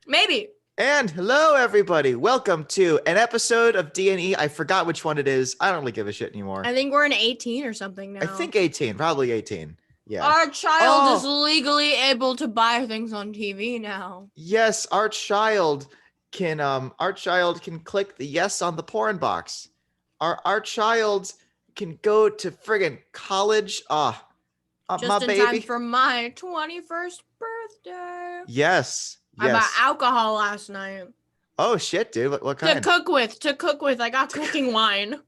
Maybe. And hello, everybody. Welcome to an episode of D&E. I forgot which one it is. I don't really give a shit anymore. I think we're in 18 or something now. I think 18, probably 18. Yeah. Our child is legally able to buy things on TV now. Yes, our child can click the yes on the porn box. Our child can go to friggin' college. Just my in baby. time for my 21st birthday. Yes. I bought alcohol last night. Oh shit, dude. What kind? To cook with. I got cooking wine.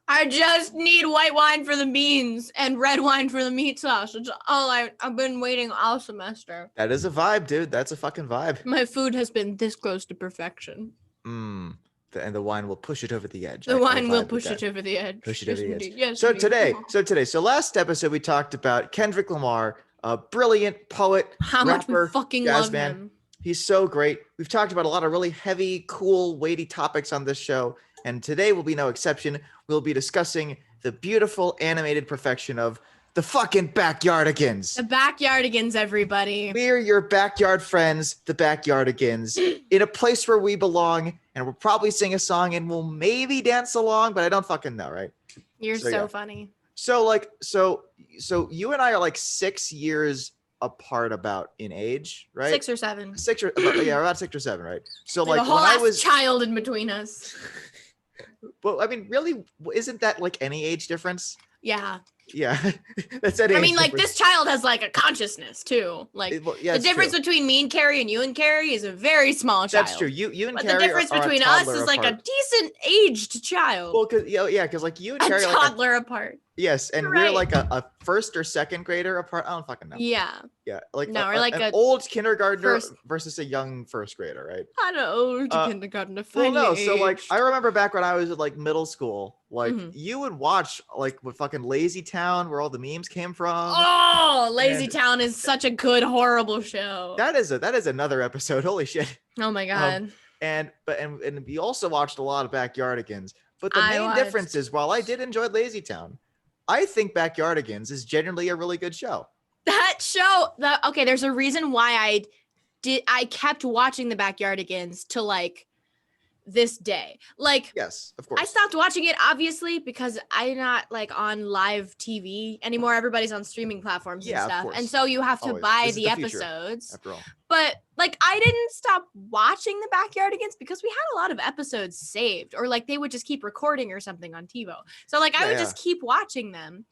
I just need white wine for the beans and red wine for the meat sauce. It's all I've been waiting all semester. That is a vibe, dude. That's a fucking vibe. My food has been this close to perfection. And the wine will push it over the edge. The wine will push it over the edge. Push it over the edge. Yes, So last episode we talked about Kendrick Lamar, a brilliant poet, how rapper, much we fucking jazz love man. him. He's so great. We've talked about a lot of really heavy, cool, weighty topics on this show, and today will be no exception. We'll be discussing the beautiful animated perfection of the fucking Backyardigans. The Backyardigans, everybody. We're your backyard friends, the Backyardigans, in a place where we belong, and we'll probably sing a song and we'll maybe dance along, but I don't fucking know, right? You're so funny. So you and I are like 6 years apart about in age, right? 6 or 7. About 6 or 7, right? So like like a whole when I was child in between us. Well, I mean, really, isn't that like any age difference? Yeah. Yeah, that's any. I mean, like this child has like a consciousness too. Like the difference between me and Carrie and you and Carrie is a very small child. That's true. You and but Carrie the difference are between us is like a decent aged child. Well, because like you and Carrie a toddler apart. Yes, and we're like a first or second grader apart. I don't fucking know. Yeah. Yeah, like no, we're like an old kindergartner versus a young first grader, right? I don't know, old kindergartner. Well, no, so like I remember back when I was at like middle school, like you would watch like what fucking Lazy Town, where all the memes came from. Oh, Lazy Town is such a good, horrible show. That is another episode. Holy shit. Oh my god. And we also watched a lot of Backyardigans. But the main difference is, while I did enjoy Lazy Town, I think Backyardigans is genuinely a really good show. That show, there's a reason why I kept watching the Backyardigans to like this day. Like, yes, of course. I stopped watching it obviously because I'm not like on live TV anymore. Everybody's on streaming platforms and stuff. And so you have to buy the episodes. After all. But like I didn't stop watching the Backyardigans because we had a lot of episodes saved, or like they would just keep recording or something on TiVo. So like I would just keep watching them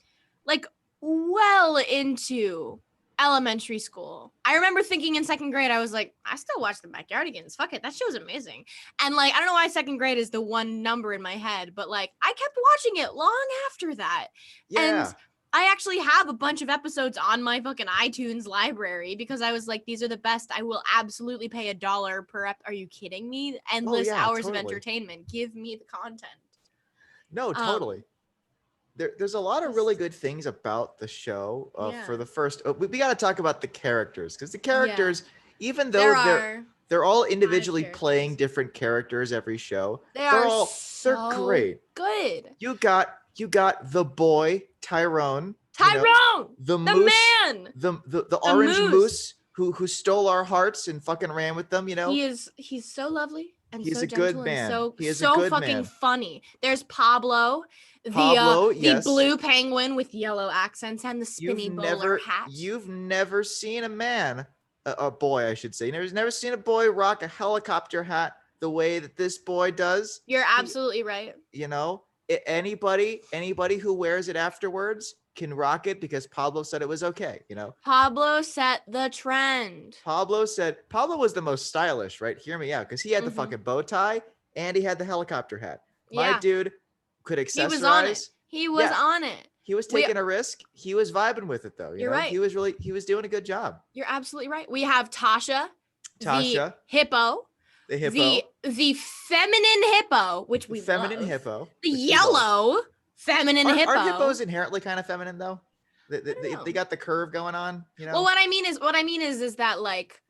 like well into elementary school. I remember thinking in second grade, I was like, I still watch the Backyardigans. Fuck it. That show's amazing. And like, I don't know why second grade is the one number in my head, but like I kept watching it long after that. Yeah. And I actually have a bunch of episodes on my fucking iTunes library because I was like, these are the best. I will absolutely pay $1 per Are you kidding me? Endless hours of entertainment. Give me the content. No, totally. There's a lot of really good things about the show. For the first, we got to talk about the characters, because the characters, even though they're all individually playing different characters every show, they're great. Good. You got the boy Tyrone, the moose, man, the orange moose who stole our hearts and fucking ran with them. You know, he's so lovely. And he's so a good man. He's so fucking funny. There's Pablo, the blue penguin with yellow accents and the spinny bowler hat. You've never seen a boy, I should say. You've never seen a boy rock a helicopter hat the way that this boy does. You're absolutely right. You know, anybody who wears it afterwards can rock it because Pablo said it was okay, you know? Pablo set the trend. Pablo was the most stylish, right? Hear me out, because he had the fucking bow tie and he had the helicopter hat. My dude could accessorize. He was on it. He was taking a risk. He was vibing with it though. You're right. He was doing a good job. You're absolutely right. We have Tasha, the hippo. The hippo. The feminine hippo, which we feminine love. Hippo. The yellow feminine hippo. Are hippos inherently kind of feminine though? They got the curve going on, you know? Well, what I mean is that like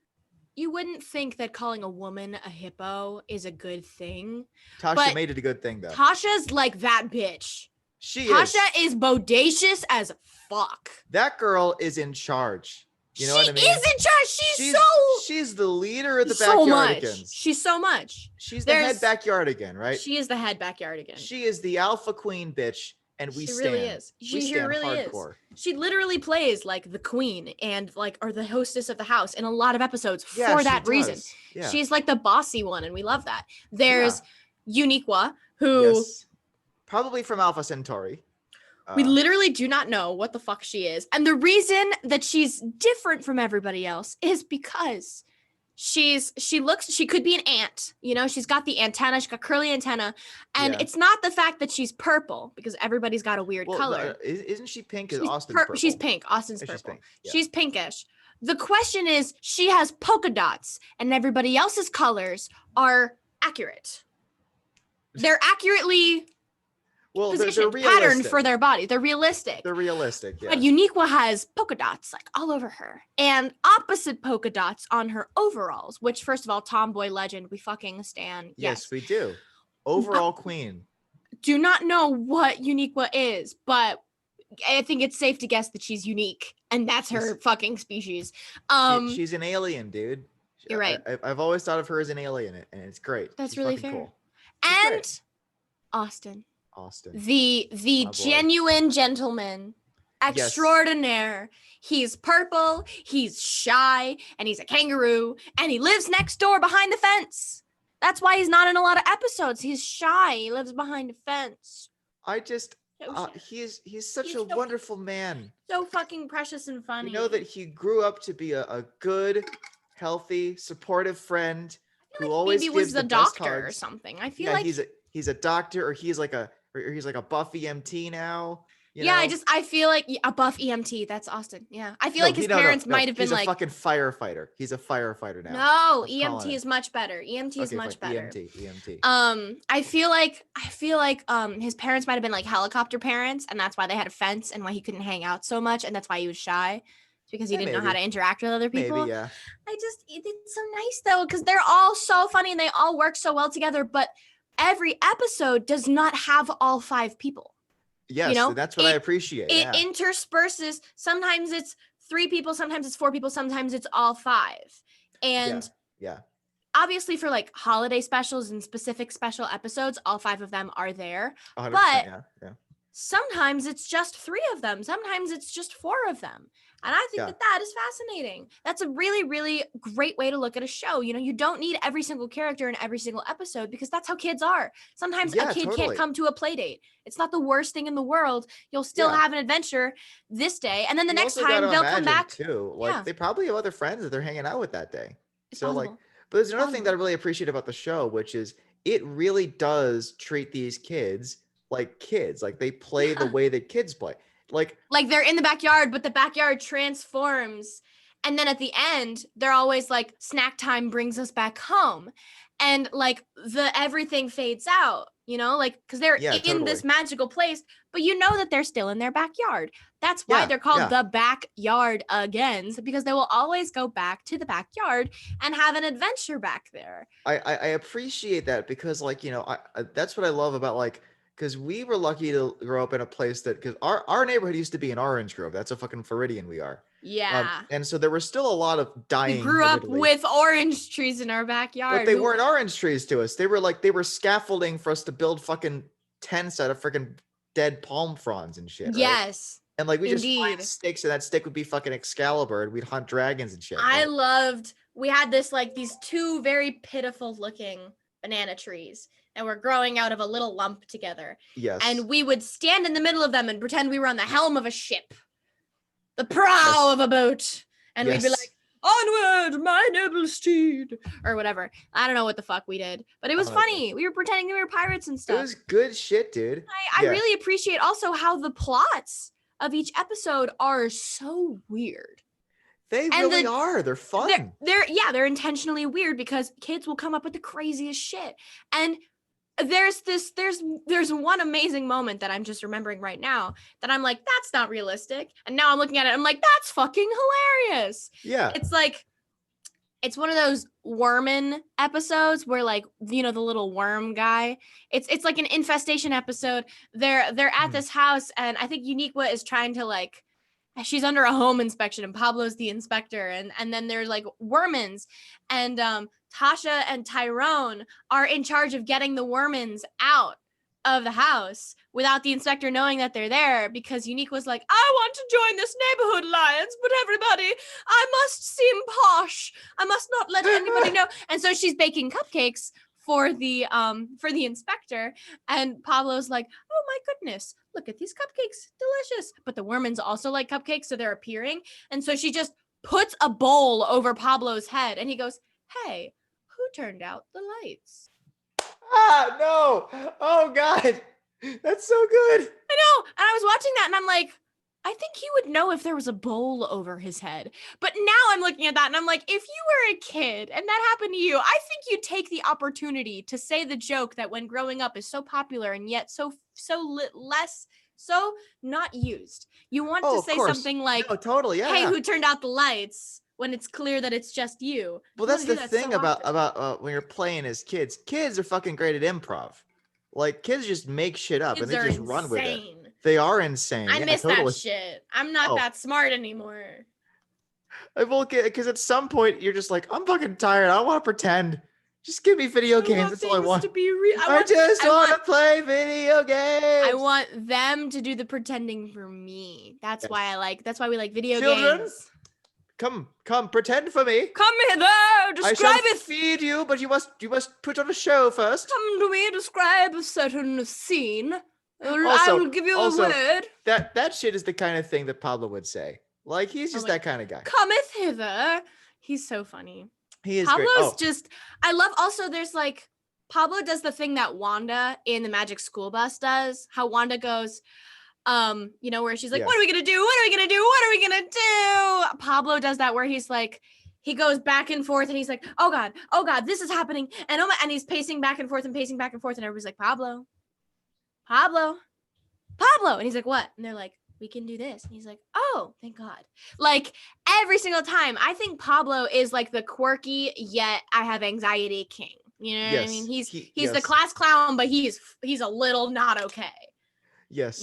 you wouldn't think that calling a woman a hippo is a good thing. Tasha made it a good thing though. Tasha's like that bitch. Tasha is bodacious as fuck. That girl is in charge. You know what I mean? Isn't just. She's the leader of the so Backyardigans. Much. She's so much. She's the head Backyardigan, right? She is the head Backyardigan. She is the alpha queen bitch, and she really is. She really hardcore. Is. She literally plays like the queen and like or the hostess of the house in a lot of episodes for that reason. Yeah. She's like the bossy one, and we love that. There's Uniqua, who probably from Alpha Centauri. We literally do not know what the fuck she is. And the reason that she's different from everybody else is because she could be an ant, you know, she's got the antenna, she's got curly antenna, and it's not the fact that she's purple because everybody's got a weird color. Isn't she pink? Because Austin's purple. She's pink. Austin's purple. She's pink. Yeah. She's pinkish. The question is, she has polka dots and everybody else's colors are accurate. They're accurately they're patterned for their body. They're realistic. Yeah. But Uniqua has polka dots like all over her and opposite polka dots on her overalls, which first of all, tomboy legend, we fucking stan. Yes, we do. Overall queen. Do not know what Uniqua is, but I think it's safe to guess that she's unique and that's her fucking species. She's an alien, dude. You're right. I've always thought of her as an alien, and it's great. That's really fair. Cool. And Austin. The genuine gentleman extraordinaire. He's purple, he's shy, and he's a kangaroo, and he lives next door behind the fence. That's why he's not in a lot of episodes. He's shy. He lives behind a fence. He's such a wonderful man. So fucking precious and funny. You know that he grew up to be a good, healthy, supportive friend who always gives was the best doctor hugs. Or something. I feel like he's a doctor, or he's like a buff EMT now. I feel like a buff EMT. That's Austin. Yeah, I feel like his parents might have been like. He's a fucking firefighter. He's a firefighter now. No, EMT is much better. EMT is much better. EMT. I feel like his parents might have been like helicopter parents, and that's why they had a fence, and why he couldn't hang out so much, and that's why he was shy. It's because he didn't know how to interact with other people. Maybe, yeah. It's so nice though, because they're all so funny and they all work so well together, but every episode does not have all 5 people. Yes, you know? That's what I appreciate. It intersperses. Sometimes it's 3 people, sometimes it's 4 people, sometimes it's all 5. And obviously for like holiday specials and specific special episodes, all 5 of them are there. But sometimes it's just 3 of them. Sometimes it's just 4 of them. And I think that is fascinating. That's a really, really great way to look at a show. You know, you don't need every single character in every single episode because that's how kids are. Sometimes a kid can't come to a play date. It's not the worst thing in the world. You'll still have an adventure this day. And then the next time they'll come back. Too. Like they probably have other friends that they're hanging out with that day. But there's another thing that I really appreciate about the show, which is it really does treat these kids like kids. Like they play the way that kids play. Like they're in the backyard, but the backyard transforms. And then at the end, they're always like, snack time brings us back home. And like everything fades out, you know, like, because they're in this magical place, but you know that they're still in their backyard. That's why they're called the Backyardigans, because they will always go back to the backyard and have an adventure back there. I appreciate that because like, you know, that's what I love about like, because we were lucky to grow up in a place that, because our neighborhood used to be in Orange Grove. That's a fucking Floridian we are. Yeah. And so there was still a lot of dying. We grew up with orange trees in our backyard. But they weren't orange trees to us. They were scaffolding for us to build fucking tents out of freaking dead palm fronds and shit. Right? Yes. And like we just find sticks, and that stick would be fucking Excalibur, and we'd hunt dragons and shit. We had these 2 very pitiful looking banana trees. And we're growing out of a little lump together. Yes. And we would stand in the middle of them and pretend we were on the helm of a ship. The prow of a boat. And we'd be like, onward, my noble steed. Or whatever. I don't know what the fuck we did. But it was funny. We were pretending we were pirates and stuff. It was good shit, dude. I really appreciate also how the plots of each episode are so weird. They really are. They're fun. They're intentionally weird because kids will come up with the craziest shit. And there's one amazing moment that I'm just remembering right now that I'm like, that's not realistic. And now I'm looking at it, I'm like, that's fucking hilarious. Yeah. It's like, it's one of those wormin episodes where like, you know, the little worm guy, it's like an infestation episode. They're at this house, and I think Uniqua is trying to like she's under a home inspection and Pablo's the inspector, and then there's like Wormans, and Tasha and Tyrone are in charge of getting the Wormans out of the house without the inspector knowing that they're there, because Unique was like, I want to join this neighborhood alliance, but everybody, I must seem posh. I must not let anybody know. And so she's baking cupcakes for the inspector, and Pablo's like, oh my goodness, look at these cupcakes, delicious. But the Wormans also like cupcakes, so they're appearing. And so she just puts a bowl over Pablo's head, and he goes, hey, who turned out the lights? Ah, no. Oh, God. That's so good. I know. And I was watching that and I'm like, I think he would know if there was a bowl over his head. But now I'm looking at that and I'm like, if you were a kid and that happened to you, I think you'd take the opportunity to say the joke that when growing up is so popular and yet so not used. You want to say something like, no, totally, yeah. Hey, who turned out the lights? When it's clear that it's just you. Well, that's the thing about when you're playing as kids. Kids are fucking great at improv. Like, kids just make shit up and they just run with it. They are insane. I miss that shit. I'm not that smart anymore. Because at some point you're just like, I'm fucking tired. I don't want to pretend. Just give me video games. That's all I want. I just want to play video games. I want them to do the pretending for me. That's why we like video games. Come, pretend for me. Come hither, describe I shall feed you, but you must put on a show first. Come to me, describe a certain scene. I will give you a word. That shit is the kind of thing that Pablo would say. Like, he's just that kind of guy. Cometh hither. He's so funny. He is Pablo's just, I love, also there's like, Pablo does the thing that Wanda in the Magic School Bus does. How Wanda goes, where she's like, What are we gonna do? What are we gonna do? What are we gonna do? Pablo does that where he's like, he goes back and forth and he's like, oh God, this is happening. And and he's pacing back and forth and everybody's like, Pablo. And he's like, what? And they're like, we can do this. And he's like, oh, thank God. Like every single time, I think Pablo is like the quirky, yet I have anxiety king. You know what I mean? He's the class clown, but he's a little not okay. Yes,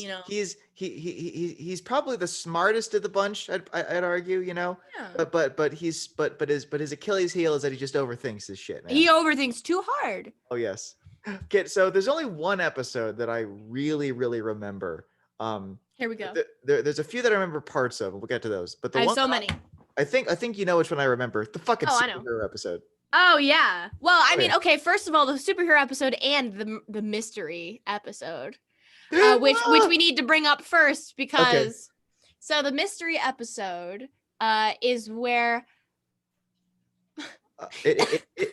he's probably the smartest of the bunch. I'd argue, Yeah. But his Achilles heel is that he just overthinks his shit, man. He overthinks too hard. Oh yes. Okay, so there's only one episode that I really, really remember. Here we go. There's a few that I remember parts of. We'll get to those. But I have so many. I think you know which one I remember. The fucking superhero episode. Oh yeah. Well, I mean, okay. First of all, the superhero episode and the mystery episode. Which we need to bring up first because so the mystery episode is where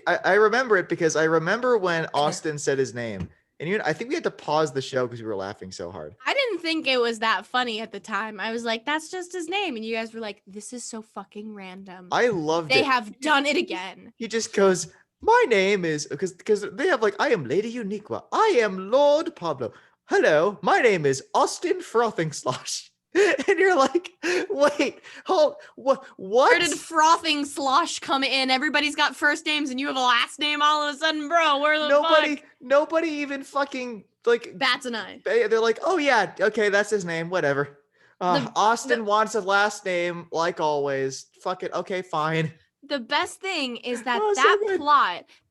I remember it because I remember when Austin said his name, and I think we had to pause the show because we were laughing so hard. I didn't think it was that funny at the time. I was like, that's just his name, and you guys were like, this is so fucking random. I loved it. They have done it again. He just goes, my name is because they have like, I am Lady Uniqua. I am Lord Pablo. Hello, my name is Austin Frothing Slosh. And you're like, wait, hold, what? Where did Frothing Slosh come in? Everybody's got first names and you have a last name all of a sudden, bro. Where the fuck? Nobody even fucking like bats an eye. They're like, oh yeah, okay, that's his name, whatever. Austin wants a last name, like always. Fuck it, okay, fine. The best thing is that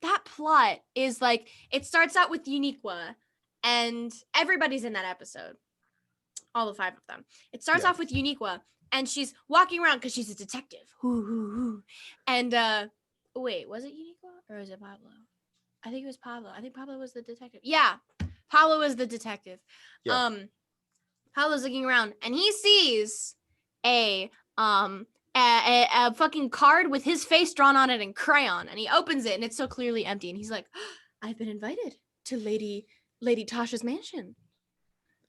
that plot is like, it starts out with Uniqua. And everybody's in that episode. All the 5 of them. It starts off with Uniqua, and she's walking around because she's a detective. And wait, was it Uniqua or was it Pablo? I think it was Pablo. I think Pablo was the detective. Yeah, Pablo was the detective. Yeah. Pablo's looking around, and he sees a fucking card with his face drawn on it in crayon, and he opens it, and it's so clearly empty, and he's like, I've been invited to Lady Tasha's mansion.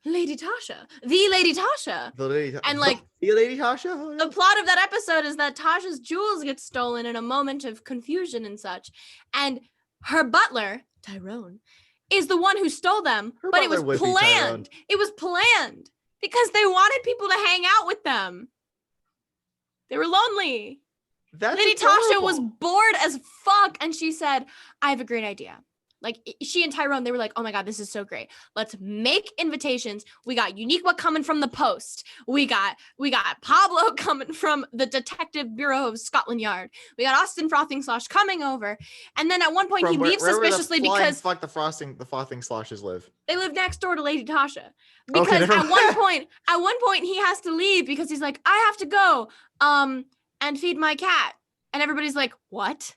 Lady Tasha. The Lady Tasha. And like the Lady Tasha? The plot of that episode is that Tasha's jewels get stolen in a moment of confusion and such. And her butler, Tyrone, is the one who stole them. But it was planned. It was planned because they wanted people to hang out with them. They were lonely. Lady Tasha was bored as fuck. And she said, I have a great idea. Like she and Tyrone, they were like, oh my God, this is so great. Let's make invitations. We got Uniqua coming from the Post. We got Pablo coming from the Detective Bureau of Scotland Yard. We got Austin Frothing Slosh coming over. And then at one point he leaves suspiciously because the Frothing Sloshes live. They live next door to Lady Tasha. Because at one point he has to leave because he's like, I have to go and feed my cat. And everybody's like, what?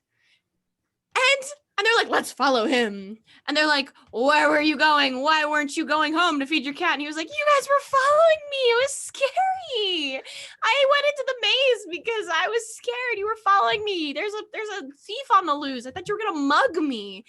And they're like, let's follow him. And they're like, where were you going? Why weren't you going home to feed your cat? And he was like, you guys were following me. It was scary. I went into the maze because I was scared. You were following me. There's a thief on the loose. I thought you were gonna mug me.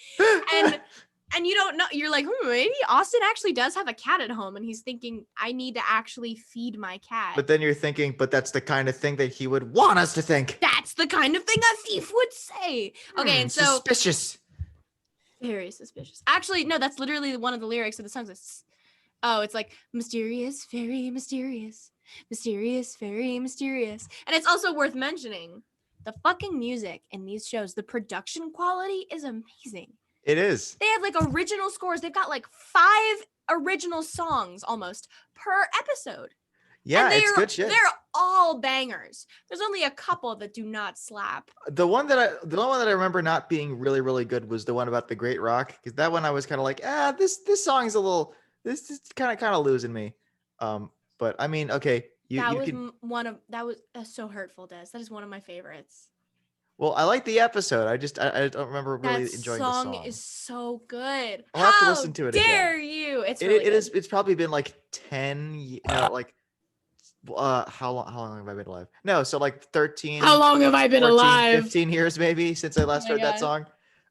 And you don't know. You're like, maybe Austin actually does have a cat at home, and he's thinking, I need to actually feed my cat. But then you're thinking, but that's the kind of thing that he would want us to think. That's the kind of thing a thief would say. Okay, and so suspicious. Very suspicious. Actually, no, that's literally one of the lyrics of the song. It's like mysterious, very mysterious, mysterious, very mysterious. And it's also worth mentioning the fucking music in these shows. The production quality is amazing. It is. They have like original scores. They've got like 5 original songs almost per episode. Yeah, it's good shit. They're all bangers. There's only a couple that do not slap. The one that I remember not being really, really good was the one about the Great Rock, because that one I was kind of like, this song's a little, this is kind of losing me. But I mean, okay, that was so hurtful, Des. That is one of my favorites. Well, I like the episode. I don't remember really enjoying the song. That song is so good. I'll have to listen to it again. How dare you? It's probably been like 10, like how long have I been alive? No, so like 13. How long have I been 14, alive? 15 years maybe since I last heard that song.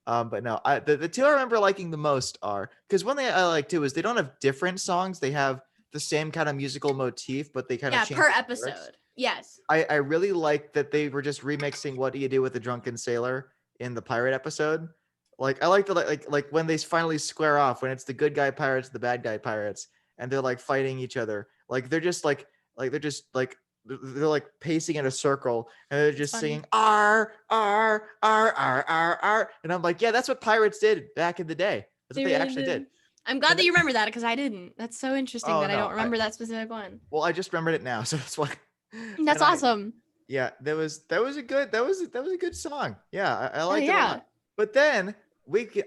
But no, the two I remember liking the most are, because one thing I like too is they don't have different songs. They have the same kind of musical motif, but they kind of change per episode. Lyrics. Yes. I really like that they were just remixing What Do You Do with a Drunken Sailor in the pirate episode. Like I like the like when they finally square off, when it's the good guy pirates, the bad guy pirates, and they're like fighting each other. Like they're pacing in a circle, and they're just singing R R R R R R, and I'm like, yeah, that's what pirates did back in the day. That's what they actually did. I'm glad that you remember that, because I didn't. That's so interesting that I don't remember that specific one. Well, I just remembered it now, so that's why. That's awesome. Yeah, that was a good song. Yeah, I liked it a lot. But then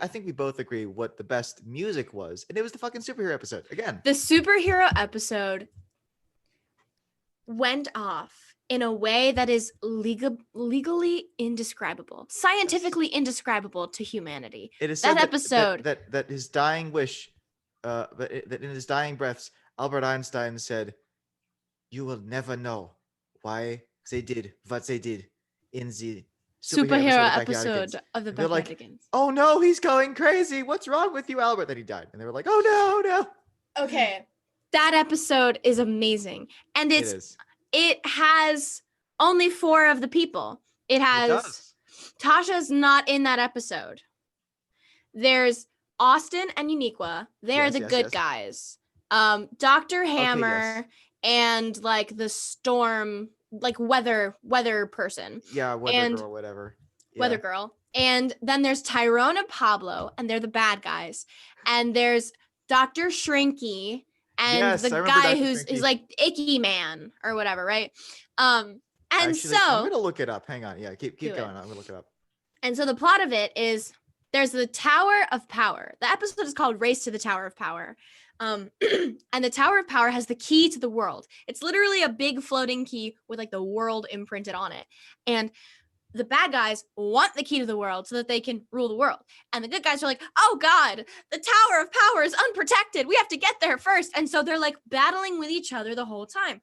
I think we both agree what the best music was, and it was the fucking superhero episode again. The superhero episode went off in a way that is legally indescribable, scientifically indescribable to humanity. It is that episode that his dying wish, that in his dying breaths, Albert Einstein said, "You will never know why they did what they did in the superhero episode of the Backyardigans." Like, oh no, he's going crazy. What's wrong with you, Albert? That he died. And they were like, oh no. Okay. That episode is amazing. And it has only 4 of the people. It has Tasha's not in that episode. There's Austin and Uniqua. They're the good guys. Dr. Hammer and like the storm, like weather person. Yeah, weather girl, whatever. Yeah. Weather girl. And then there's Tyrone and Pablo, and they're the bad guys. And there's Dr. Shrinky and the guy who's like Icky Man or whatever, right? And actually, I'm gonna look it up. Hang on. Yeah, keep going. I'm gonna look it up. And so the plot of it is there's the Tower of Power. The episode is called Race to the Tower of Power. And the Tower of Power has the key to the world. It's literally a big floating key with like the world imprinted on it. And the bad guys want the key to the world so that they can rule the world. And the good guys are like, oh God, the Tower of Power is unprotected. We have to get there first. And so they're like battling with each other the whole time.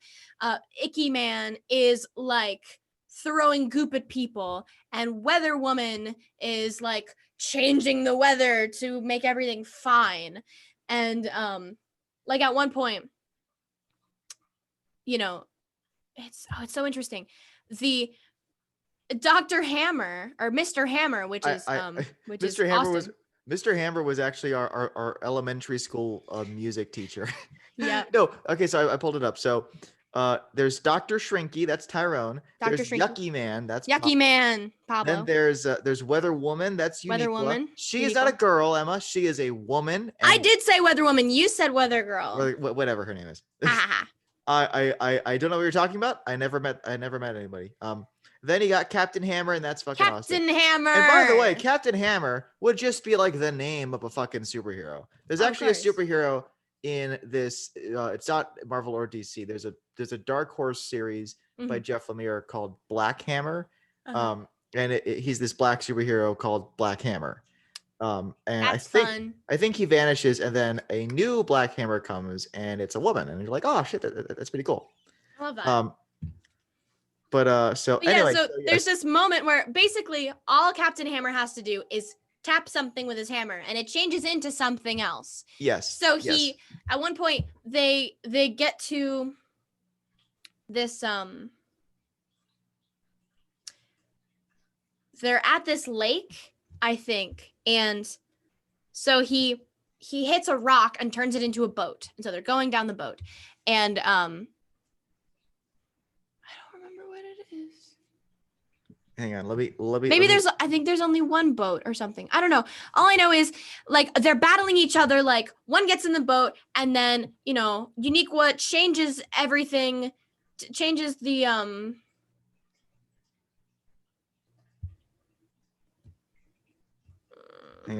Icky Man is like throwing goop at people, and Weather Woman is like changing the weather to make everything fine. And like at one point, you know, it's so interesting. The Dr. Hammer or Mr. Hammer, which is Mr. Hammer Austin. Mr. Hammer was actually our elementary school music teacher. Yeah. No, okay, so I pulled it up. So There's Dr. Shrinky, that's Tyrone. Dr. There's Shrinky. Yucky Man, that's Yucky Man, Pablo. Then there's Weather Woman, that's Uniqua. Weather Woman. She is not a girl, Emma. She is a woman. I did say Weather Woman. You said Weather Girl. Whatever her name is. I don't know what you're talking about. I never met anybody. Then you got Captain Hammer, and that's fucking awesome. Captain Hammer. And by the way, Captain Hammer would just be like the name of a fucking superhero. There's actually a superhero in this. It's not Marvel or DC. There's a Dark Horse series by Jeff Lemire called Black Hammer. And he's this black superhero called Black Hammer. And that's I think he vanishes, and then a new Black Hammer comes, and it's a woman, and you're like, oh shit, that's pretty cool. I love that. So anyway, there's this moment where basically all Captain Hammer has to do is tap something with his hammer, and it changes into something else. Yes. So he, at one point, they get to this they're at this lake, I think, and so he hits a rock and turns it into a boat, and so they're going down the boat, and hang on, let me maybe I think there's only one boat or something. I don't know. All I know is like they're battling each other, like one gets in the boat, and then Uniqua changes everything, changes the hang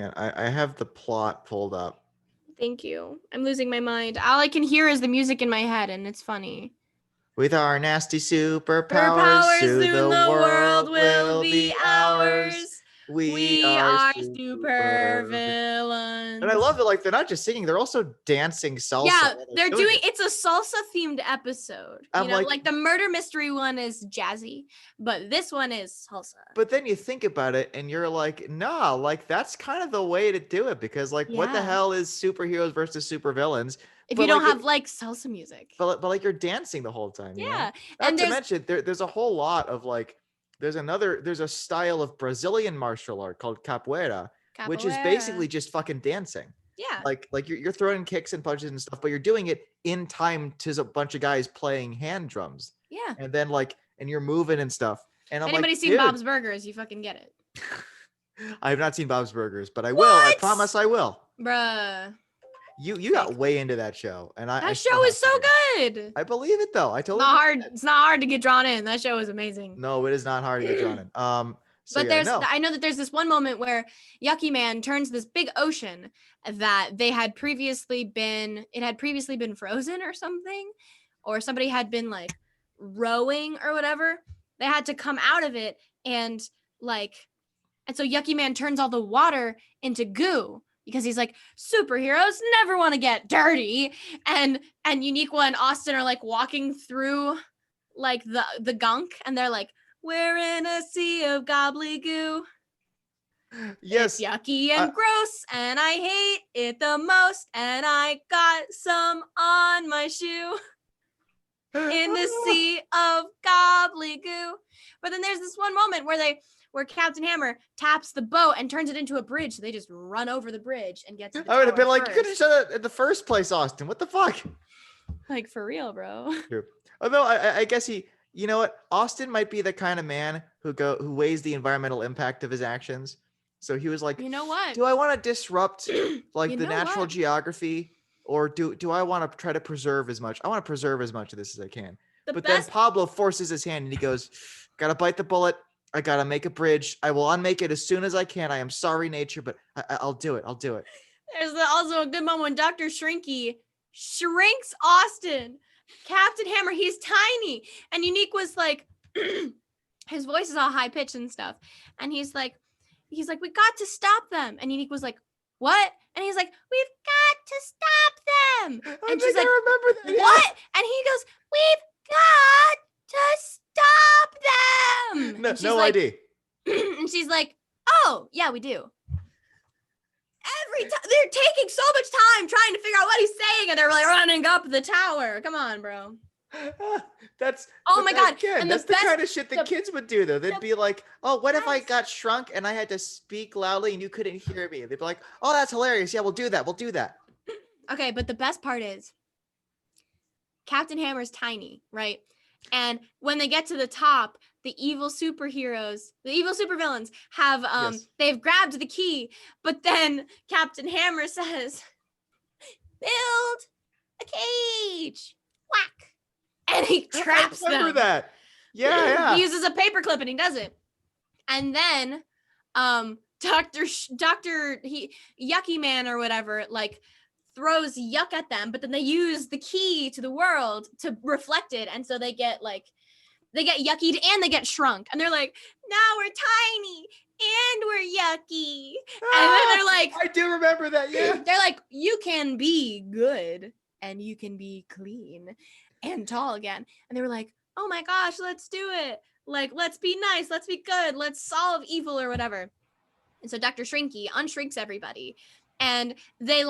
on, I have the plot pulled up. Thank you. I'm losing my mind. All I can hear is the music in my head, and it's funny. With our nasty superpowers, soon the world will be ours. We are super villains. And I love it. Like, they're not just singing; they're also dancing salsa. Yeah, they're doing. It's a salsa-themed episode. Like the murder mystery one is jazzy, but this one is salsa. But then you think about it, and you're like, nah, like that's kind of the way to do it, because like, what the hell is superheroes versus supervillains? If you don't have like salsa music, but like you're dancing the whole time. Yeah, and to mention, there's a whole lot of like, there's a style of Brazilian martial art called capoeira, which is basically just fucking dancing. Yeah, like you're throwing kicks and punches and stuff, but you're doing it in time to a bunch of guys playing hand drums. Yeah, and then and you're moving and stuff. And anybody seen Bob's Burgers? You fucking get it. I have not seen Bob's Burgers, but I will. I promise I will. Bruh. You got way into that show, and that show is so good. I believe it though. I totally. It's not hard to get drawn in. That show is amazing. No, it is not hard to get drawn in. But I know that there's this one moment where Yucky Man turns this big ocean that it had previously been frozen or something, or somebody had been like rowing or whatever. They had to come out of it, and so Yucky Man turns all the water into goo. Because he's like, superheroes never want to get dirty. And Uniqua and Austin are like walking through like the gunk, and they're like, we're in a sea of gobbly-goo. Yes. It's yucky and gross, and I hate it the most, and I got some on my shoe. In the sea of gobbly-goo. But then there's this one moment where Captain Hammer taps the boat and turns it into a bridge. So they just run over the bridge and get to the I would have been like, first. you could have said that in the first place, Austin. What the fuck? Like, for real, bro. True. Although I guess you know what? Austin might be the kind of man who weighs the environmental impact of his actions. So he was like, you know what? Do I want to disrupt like the natural geography, or do I want to try to preserve as much? I want to preserve as much of this as I can. Then Pablo forces his hand, and he goes, gotta bite the bullet. I gotta make a bridge. I will unmake it as soon as I can. I am sorry, nature, but I'll do it. I'll do it. There's also a good moment when Dr. Shrinky shrinks Austin. Captain Hammer, he's tiny. And Uniqua's like, his voice is all high pitched and stuff. And he's like, we got to stop them. And Uniqua's like, what? And he's like, we've got to stop them. And she's like, remember that. What? And he goes, we've got to stop them. No ID. And she's like, oh, yeah, we do. Every time they're taking so much time trying to figure out what he's saying, and they're like running up the tower. Come on, bro. That's my god. Again, and that's the kind of shit that kids would do though. They'd be like, oh, what if I got shrunk and I had to speak loudly and you couldn't hear me? They'd be like, oh, that's hilarious. Yeah, we'll do that. Okay, but the best part is Captain Hammer's tiny, right? And when they get to the top, the evil superheroes, the evil supervillains have they've grabbed the key, but then Captain Hammer says, "Build a cage." Whack. And he traps them. I remember that. Yeah. He uses a paperclip and he does it. And then Dr. Yucky Man or whatever, like, throws yuck at them, but then they use the key to the world to reflect it, and so they get yuckied and they get shrunk, and they're like, now we're tiny and we're yucky. And then they're like, I do remember that. Yeah, they're like, you can be good and you can be clean and tall again. And they were like, oh my gosh, let's do it. Like, let's be nice, let's be good, let's solve evil or whatever. And so Dr. Shrinky unshrinks everybody, and they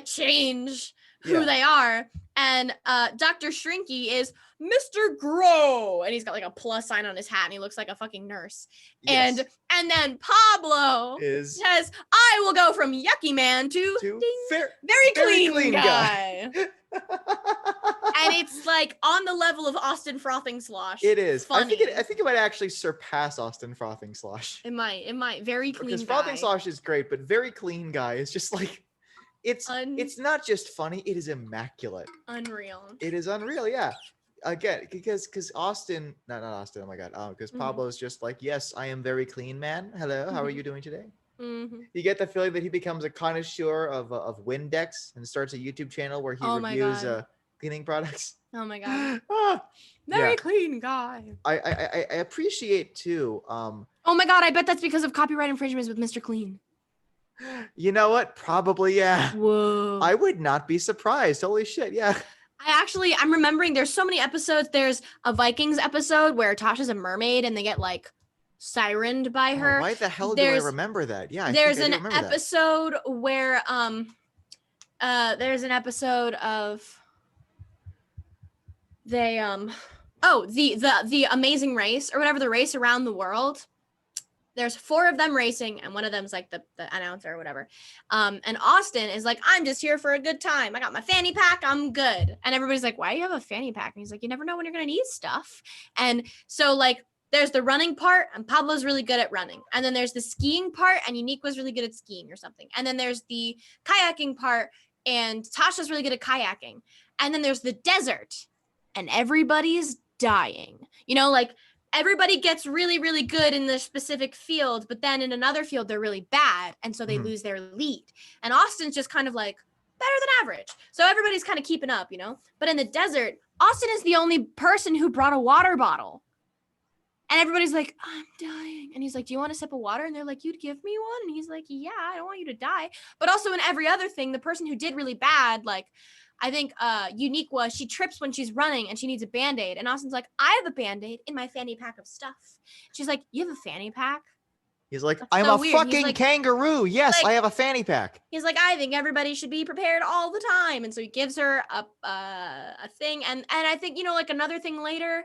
change who they are. And Dr. Shrinky is Mr. Grow, and he's got like a plus sign on his hat, and he looks like a fucking nurse. Yes. And then Pablo says, I will go from Yucky Man to very clean guy. And it's like on the level of Austin Frothing Slosh. It is. Funny. I think it might actually surpass Austin Frothing Slosh. It might. Very clean guy. Because Frothing Slosh is great, but very clean guy is just like, it's not just funny, it is immaculate. Unreal. It is unreal, yeah. Again, because Austin, not Austin, oh my God. Because Pablo's just like, yes, I am very clean, man. Hello, how are you doing today? Mm-hmm. You get the feeling that he becomes a connoisseur of Windex and starts a YouTube channel where he reviews cleaning products. Oh my God. Very clean guy. I appreciate too. Oh my God, I bet that's because of copyright infringements with Mr. Clean. You know what? Probably, yeah. Whoa. I would not be surprised. Holy shit, yeah. I'm remembering there's so many episodes. There's a Vikings episode where Tasha's a mermaid and they get like sirened by her. Why the hell do I remember that? Yeah, there's an episode where there's an episode of they the Amazing Race or whatever, the race around the world. There's 4 of them racing, and one of them's like the announcer or whatever. And Austin is like, I'm just here for a good time. I got my fanny pack. I'm good. And everybody's like, why do you have a fanny pack? And he's like, you never know when you're going to need stuff. And so like, there's the running part, and Pablo's really good at running. And then there's the skiing part, and Unique's really good at skiing or something. And then there's the kayaking part, and Tasha's really good at kayaking. And then there's the desert, and everybody's dying. You know, like, everybody gets really, really good in their specific field, but then in another field, they're really bad. And so they lose their lead. And Austin's just kind of like better than average. So everybody's kind of keeping up, you know? But in the desert, Austin is the only person who brought a water bottle. And everybody's like, I'm dying. And he's like, do you want a sip of water? And they're like, you'd give me one? And he's like, yeah, I don't want you to die. But also in every other thing, the person who did really bad, like, I think Unique she trips when she's running and she needs a Band-Aid. And Austin's like, I have a Band-Aid in my fanny pack of stuff. She's like, you have a fanny pack? He's like, I'm a fucking kangaroo. Yes, I have a fanny pack. He's like, I think everybody should be prepared all the time. And so he gives her a thing. And I think, you know, like another thing later,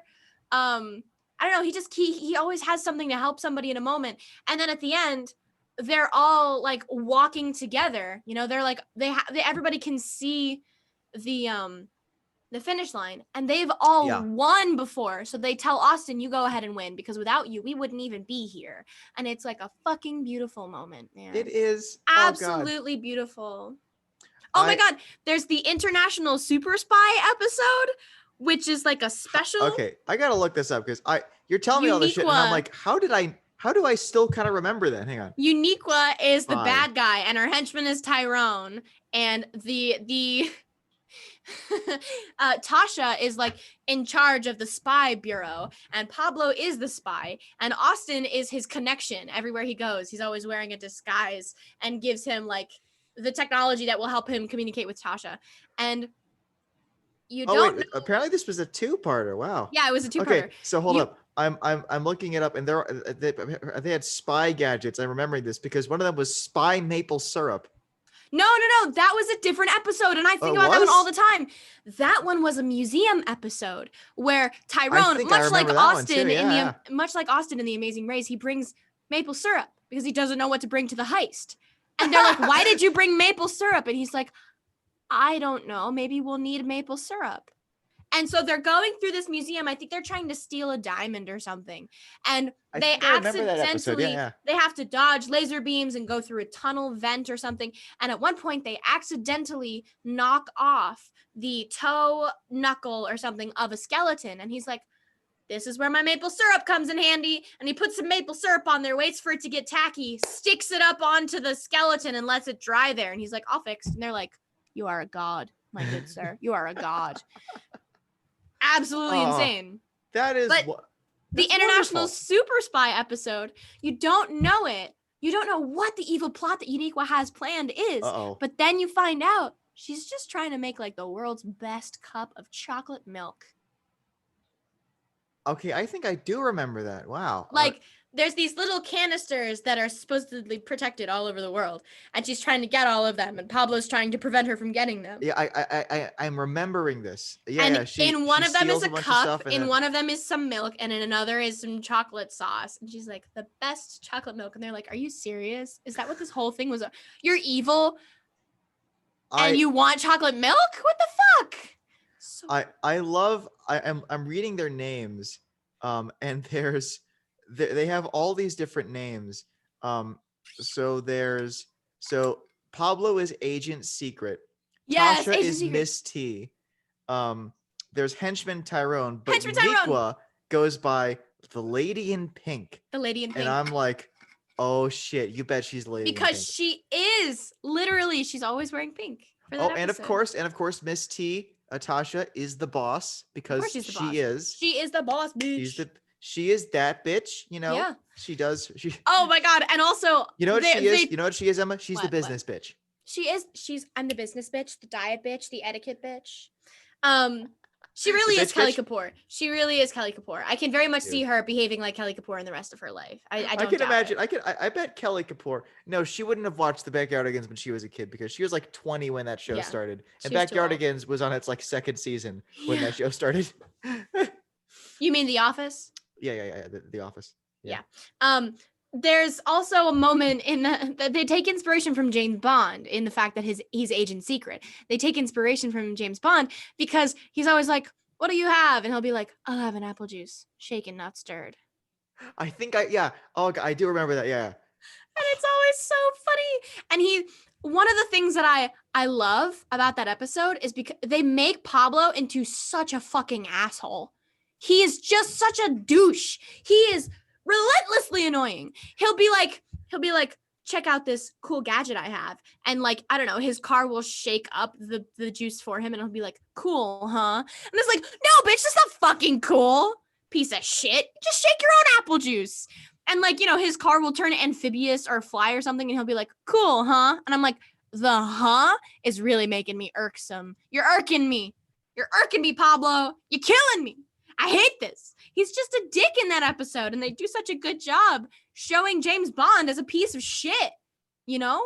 I don't know, he always has something to help somebody in a moment. And then at the end, they're all like walking together. You know, they're like, everybody can see the finish line, and they've all won before, so they tell Austin, you go ahead and win, because without you we wouldn't even be here. And it's like a fucking beautiful moment, man. It is absolutely beautiful. My God, there's the International Super Spy episode, which is like a special. Okay, I gotta look this up because you're telling me all this shit, and I'm like, how do I still kind of remember that? Hang on. Uniqua is the bad guy, and her henchman is Tyrone, and the Tasha is like in charge of the spy bureau, and Pablo is the spy, and Austin is his connection everywhere he goes. He's always wearing a disguise and gives him like the technology that will help him communicate with Tasha. And you don't know. Apparently this was a 2-parter. Wow. Yeah, it was a 2-parter. Okay, so hold up. I'm looking it up, and they had spy gadgets. I'm remembering this because one of them was spy maple syrup. No. That was a different episode, and I think about that one all the time. That one was a museum episode where Tyrone, much like Austin in The Amazing Race, he brings maple syrup because he doesn't know what to bring to the heist. And they're like, "Why did you bring maple syrup?" And he's like, I don't know, maybe we'll need maple syrup. And so they're going through this museum. I think they're trying to steal a diamond or something. And they accidentally, they have to dodge laser beams and go through a tunnel vent or something. And at one point, they accidentally knock off the toe knuckle or something of a skeleton. And he's like, this is where my maple syrup comes in handy. And he puts some maple syrup on there, waits for it to get tacky, sticks it up onto the skeleton and lets it dry there. And he's like, all fixed. And they're like, you are a god, my good sir. You are a god. Absolutely insane. That is the International Super Spy episode. You don't know it. You don't know what the evil plot that Uniqua has planned is. But then you find out she's just trying to make like the world's best cup of chocolate milk. Okay, I think I do remember that. Wow. Like there's these little canisters that are supposedly protected all over the world, and she's trying to get all of them, and Pablo's trying to prevent her from getting them. Yeah, I'm remembering this. Yeah, and in one of them is a cup, in one of them is some milk, and in another is some chocolate sauce. And she's like, the best chocolate milk. And they're like, are you serious? Is that what this whole thing was? You're evil, and you want chocolate milk? What the fuck? So I'm reading their names, and they have all these different names. So Pablo is Agent Secret. Yes, Tasha Agent is Secret. Miss T. There's Henchman Tyrone, but Uniqua goes by the Lady in Pink. The Lady in Pink. And I'm like, oh shit, you bet she's Lady in Pink. Because she is literally, she's always wearing pink. For that episode. and of course, Miss T, Tasha is the boss because she is. She is the boss, bitch. She is that bitch, you know? Yeah. She does. Oh my God. And also, you know what she is? You know what she is, Emma? She's the business bitch. I'm the business bitch, the diet bitch, the etiquette bitch. She really is Kelly Kapoor. She really is Kelly Kapoor. I can very much see her behaving like Kelly Kapoor in the rest of her life. I can imagine. I bet Kelly Kapoor. No, she wouldn't have watched the Backyardigans when she was a kid because she was like 20 when that show started. And Backyardigans was on its like second season when that show started. You mean The Office? Yeah. The Office. Yeah. There's also a moment in that they take inspiration from James Bond in the fact that he's Agent Secret. They take inspiration from James Bond because he's always like, what do you have? And he'll be like, I'll have an apple juice, shaken, not stirred. I think I do remember that. Yeah. And it's always so funny. And one of the things that I love about that episode is because they make Pablo into such a fucking asshole. He is just such a douche. He is relentlessly annoying. He'll be like, check out this cool gadget I have. And like, I don't know, his car will shake up the juice for him and he'll be like, cool, huh? And it's like, no, bitch, that's not fucking cool. Piece of shit. Just shake your own apple juice. And like, you know, his car will turn amphibious or fly or something and he'll be like, cool, huh? And I'm like, the huh is really making me irksome. You're irking me. You're irking me, Pablo. You're killing me. I hate this. He's just a dick in that episode, and they do such a good job showing James Bond as a piece of shit, you know?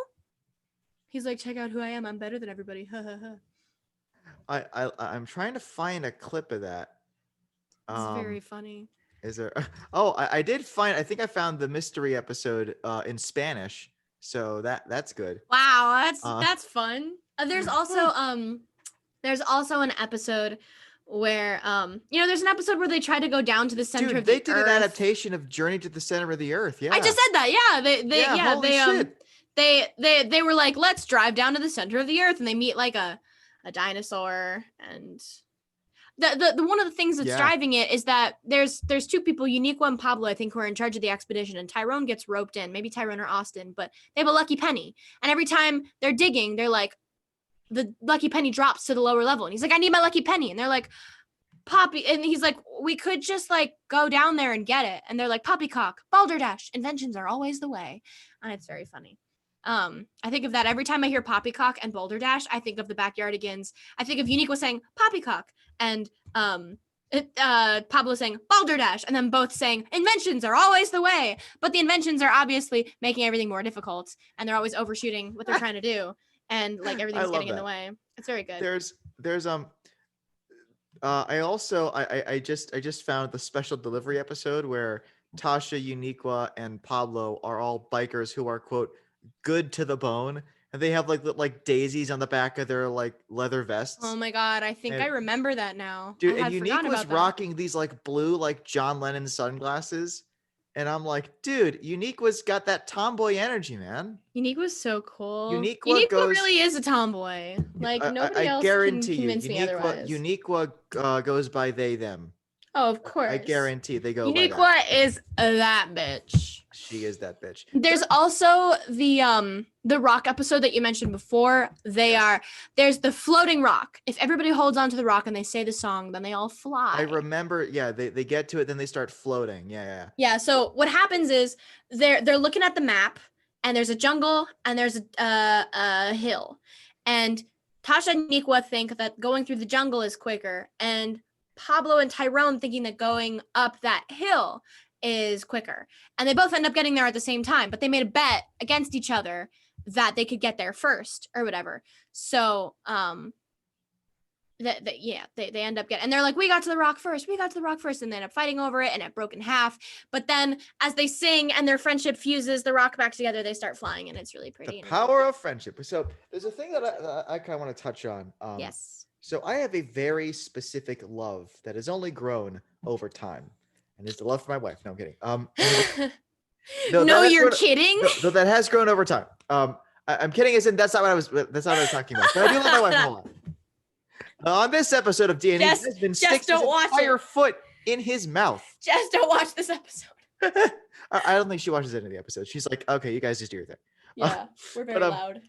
He's like, check out who I am. I'm better than everybody. I'm trying to find a clip of that. It's very funny. Is there? Oh, I did find. I think I found the mystery episode in Spanish, so that's good. Wow, that's fun. There's also an episode where you know, there's an episode where they try to go down to the center of the earth. They did an adaptation of Journey to the Center of the Earth. Yeah, I just said that. They were like, let's drive down to the center of the earth, and they meet like a dinosaur. And the one of the things that's driving it is that there's two people, Uniqua and Pablo, I think, who are in charge of the expedition, and Tyrone gets roped in, maybe Tyrone or Austin, but they have a lucky penny, and every time they're digging, they're like, the lucky penny drops to the lower level. And he's like, I need my lucky penny. And they're like, Poppy. And he's like, we could just like go down there and get it. And they're like, poppycock, balderdash, inventions are always the way. And it's very funny. I think of that every time I hear poppycock and balderdash. I think of the Backyardigans. I think of Uniqua saying poppycock and Pablo saying balderdash, and then both saying inventions are always the way. But the inventions are obviously making everything more difficult, and they're always overshooting what they're trying to do. And like everything's getting in the way. It's very good. I just found the special delivery episode where Tasha, Uniqua, and Pablo are all bikers who are, quote, good to the bone. And they have like daisies on the back of their like leather vests. Oh my god, I think I remember that now. Dude, and Unique was rocking these like blue like John Lennon sunglasses. And I'm like, dude, Unique got that tomboy energy, man. Unique was so cool. Unique really is a tomboy. Like nobody else can convince me otherwise. Unique goes by they them. Oh, of course. I guarantee they go Unique by that. is that bitch. She is that bitch. There's also the rock episode that you mentioned before. There's the floating rock. If everybody holds onto the rock and they say the song, then they all fly. I remember, yeah, they get to it, then they start floating. Yeah, so what happens is they're looking at the map and there's a jungle and there's a hill. And Tasha and Nikwa think that going through the jungle is quicker, and Pablo and Tyrone thinking that going up that hill is quicker. And they both end up getting there at the same time, but they made a bet against each other that they could get there first or whatever. So they end up getting, and they're like, we got to the rock first, and they end up fighting over it, and it broke in half. But then as they sing and their friendship fuses the rock back together, they start flying, and it's really pretty. The power of friendship. So there's a thing that I kind of want to touch on. Yes. So I have a very specific love that has only grown over time, and it's the love for my wife. No, I'm kidding. No, you're kidding. No, that has grown over time. I'm kidding. As in, that's not what I was talking about. But I do love my wife a lot. On this episode of DNA, has been sticking his entire foot in his mouth. Just don't watch this episode. I don't think she watches any of the episodes. She's like, okay, you guys just do your thing. Yeah, we're very loud.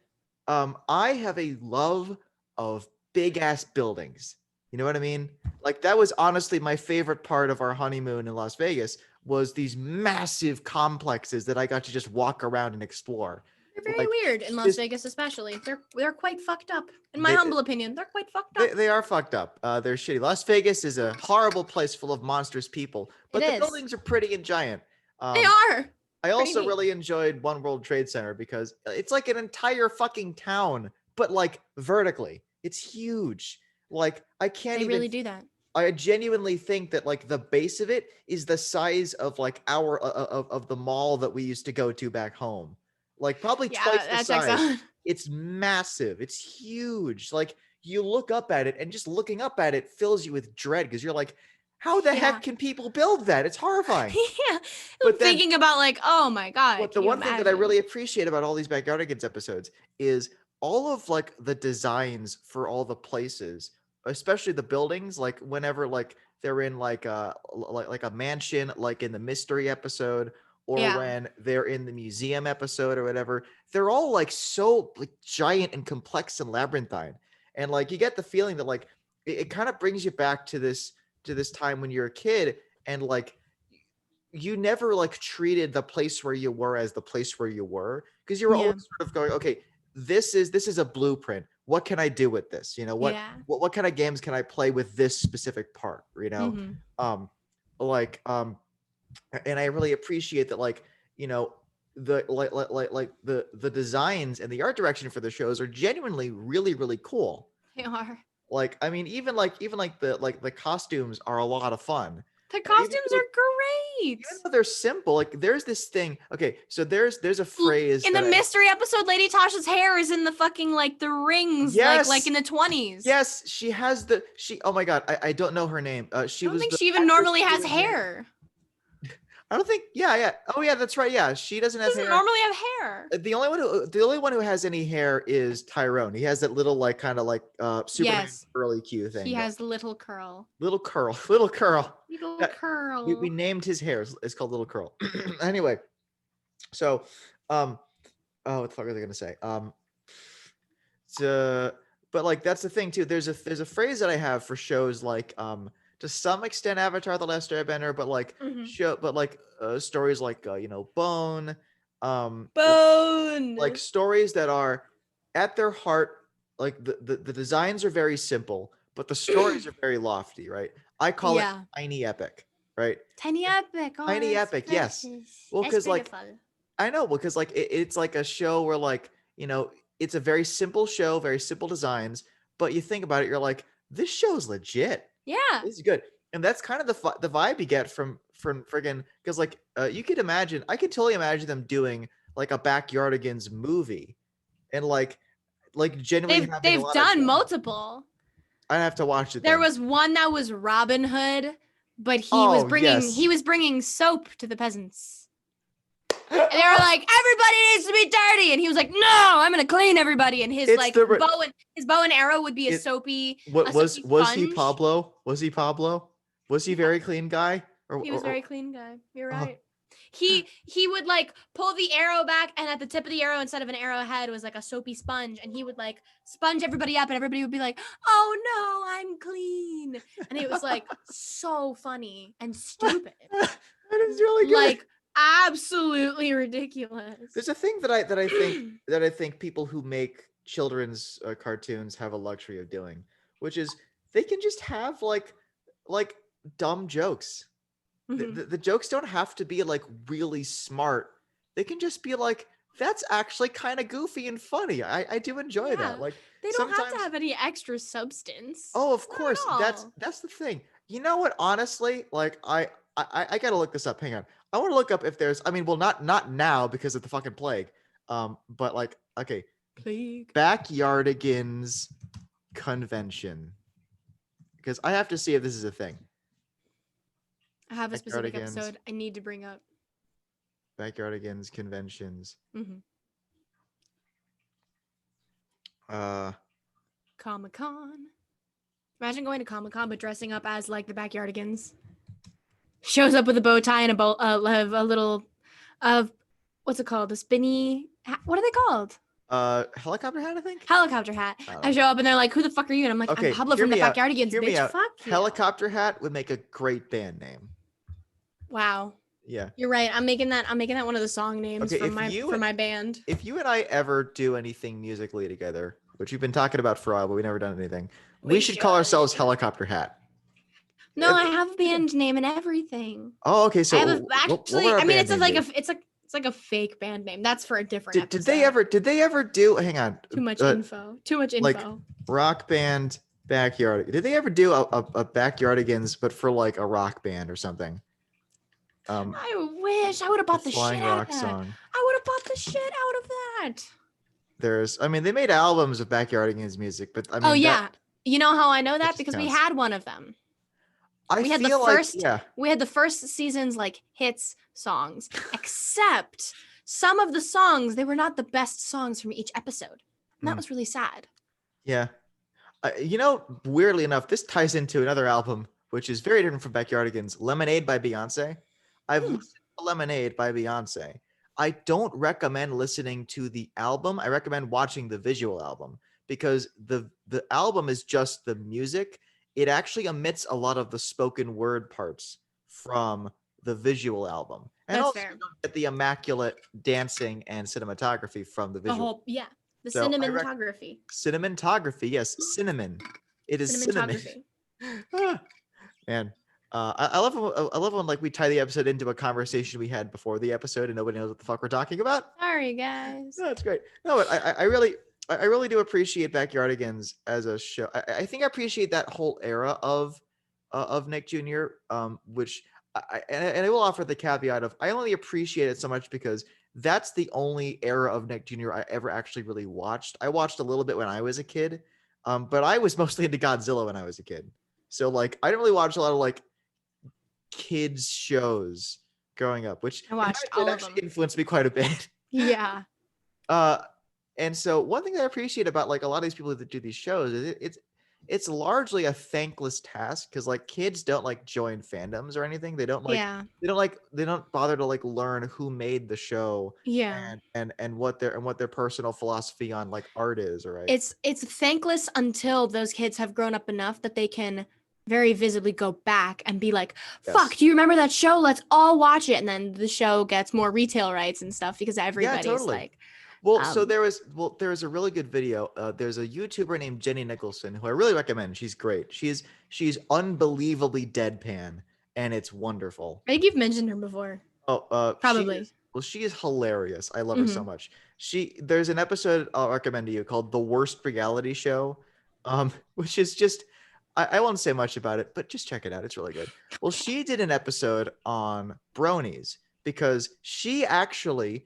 I have a love of big ass buildings. You know what I mean? Like that was honestly my favorite part of our honeymoon in Las Vegas, was these massive complexes that I got to just walk around and explore. They're very weird in Las Vegas, especially. They're quite fucked up. In my humble opinion, they're quite fucked up. They are fucked up. They're shitty. Las Vegas is a horrible place full of monstrous people, but the buildings are pretty and giant. They are. I also really enjoyed One World Trade Center because it's like an entire fucking town, but like vertically. It's huge. Like I can't even really do that. I genuinely think that like the base of it is the size of like our of the mall that we used to go to back home. Like probably twice the size. It's massive. It's huge. Like you look up at it, and just looking up at it fills you with dread because you're like, how the heck can people build that? It's horrifying. Yeah. But thinking about like, oh my God. But the one thing that I really appreciate about all these Backyardigans episodes is all of like the designs for all the places, especially the buildings, like whenever like they're in like a mansion, like in the mystery episode, or when they're in the museum episode or whatever, they're all like so like giant and complex and labyrinthine. And like you get the feeling that like it kind of brings you back to this time when you're a kid, and like you never like treated the place where you were as the place where you were, because you were always sort of going, okay, this is a blueprint. What can I do with this? You know, what kind of games can I play with this specific part? You know, and I really appreciate that, like, you know, the designs and the art direction for the shows are genuinely really, really cool. They are. Like, I mean, even the costumes are a lot of fun. The costumes are great. Even though they're simple, like there's this thing. Okay, so there's a phrase in the mystery episode. Lady Tasha's hair is in the fucking like the rings, like in the 20s. Yes, she has oh my God, I don't know her name. I don't think she even normally has hair. I don't think. Yeah. Oh yeah, that's right. Yeah, she doesn't have hair. Normally have hair. The only one who has any hair is Tyrone. He has that little like kind of like Superman curly Q thing. He has little curl. Little curl. We named his hair. It's called Little Curl. Anyway, so what the fuck are they gonna say? But like that's the thing too. There's a phrase that I have for shows like to some extent Avatar: The Last Airbender, but like stories like you know, Bone, like stories that are at their heart, like the designs are very simple, but the stories are very lofty, right? I call it tiny epic, right? Tiny epic. Oh, tiny epic, yes. Well, because like I know, because like it's like a show where like, you know, it's a very simple show, very simple designs, but you think about it, you're like, this show's legit. Yeah, this is good. And that's kind of the vibe you get from friggin', because like I could totally imagine them doing like a Backyardigans movie, and like genuinely having a they've lot done of multiple. I have to watch it. There was one that was Robin Hood, but he was bringing soap to the peasants. And they were like, everybody needs to be dirty, and he was like, no, I'm gonna clean everybody. And his bow and arrow would be a soapy. Was he Pablo? Was he Pablo? Was he very clean guy? He was very clean guy. You're right. He would like pull the arrow back, and at the tip of the arrow, instead of an arrowhead, was like a soapy sponge, and he would like sponge everybody up, and everybody would be like, "Oh no, I'm clean," and it was like so funny and stupid. That is really good. Like absolutely ridiculous. There's a thing that I think people who make children's cartoons have a luxury of doing, which is they can just have like dumb jokes. Mm-hmm. The jokes don't have to be like really smart. They can just be like, that's actually kind of goofy and funny. I do enjoy that. Like they don't have to have any extra substance. Oh, of course. That's the thing. You know what? Honestly, like I gotta look this up. Hang on. I want to look up if there's. I mean, well, not now because of the fucking plague. But like, okay, plague. Backyardigans convention. Because I have to see if this is a thing. I have a specific episode I need to bring up. Backyardigans conventions. Mm-hmm. Comic-Con. Imagine going to Comic-Con but dressing up as like the Backyardigans. Shows up with a bow tie and a little what's it called? The spinny hat? What are they called? Helicopter hat, I think. Helicopter hat. I show up and they're like, "Who the fuck are you?" And I'm like, "I'm Pablo from the Backyardigans, bitch." Fuck you. Helicopter hat would make a great band name. Wow. Yeah. You're right. I'm making that one of the song names for my band. If you and I ever do anything musically together, which we've been talking about for a while, but we've never done anything, we should call ourselves Helicopter Hat. No, I have a band name and everything. Oh, okay. So it's like a fake band name. That's for a different episode. Did they ever do? Hang on. Too much info. Like rock band backyard. Did they ever do a Backyardigans, but for like a rock band or something? I wish I would have bought the shit out of that. Song. I would have bought the shit out of that. They made albums of Backyardigans music, but I mean. Oh yeah, you know how I know that because we had one of them. We had the first season's like hits songs, except some of the songs, they were not the best songs from each episode. And that was really sad. Yeah. Weirdly enough, this ties into another album, which is very different from Backyardigans, Lemonade by Beyonce. I've listened to Lemonade by Beyonce. I don't recommend listening to the album. I recommend watching the visual album because the album is just the music. It actually omits a lot of the spoken word parts from the visual album. And that's also fair. Get the immaculate dancing and cinematography from the visual. The cinematography. Cinematography, yes, cinnamon. It is cinnamon. Man, I love when like we tie the episode into a conversation we had before the episode and nobody knows what the fuck we're talking about. Sorry, guys. No, that's great. No, but I really do appreciate Backyardigans as a show. I think I appreciate that whole era of Nick Jr. Which I will offer the caveat of I only appreciate it so much because that's the only era of Nick Jr. I ever actually really watched. I watched a little bit when I was a kid, but I was mostly into Godzilla when I was a kid. So like I didn't really watch a lot of like kids shows growing up, which I watched all of them. Influenced me quite a bit. Yeah. And so one thing that I appreciate about like a lot of these people that do these shows is it's largely a thankless task because like kids don't like join fandoms or anything. They don't they don't bother to like learn who made the show. Yeah. And what their personal philosophy on like art is, right? It's thankless until those kids have grown up enough that they can very visibly go back and be like, fuck, do you remember that show? Let's all watch it. And then the show gets more retail rights and stuff because everybody's like. Well, so there was a really good video. There's a YouTuber named Jenny Nicholson who I really recommend. She's great. She's unbelievably deadpan and it's wonderful. I think you've mentioned her before. Oh, probably. She is hilarious. I love her so much. There's an episode I'll recommend to you called The Worst Reality Show, which is just I won't say much about it, but just check it out. It's really good. Well, she did an episode on bronies because she actually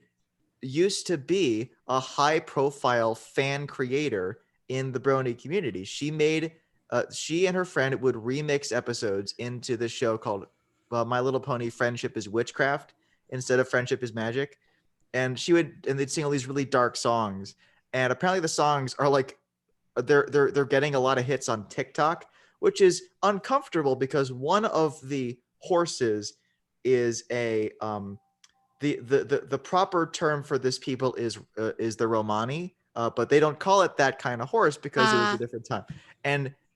used to be a high-profile fan creator in the Brony community. She and her friend would remix episodes into the show called My Little Pony: Friendship is Witchcraft instead of Friendship is Magic. And they'd sing all these really dark songs. And apparently the songs are like, they're getting a lot of hits on TikTok, which is uncomfortable because one of the horses is the proper term for this people is the Romani, but they don't call it that kind of horse because it was a different time.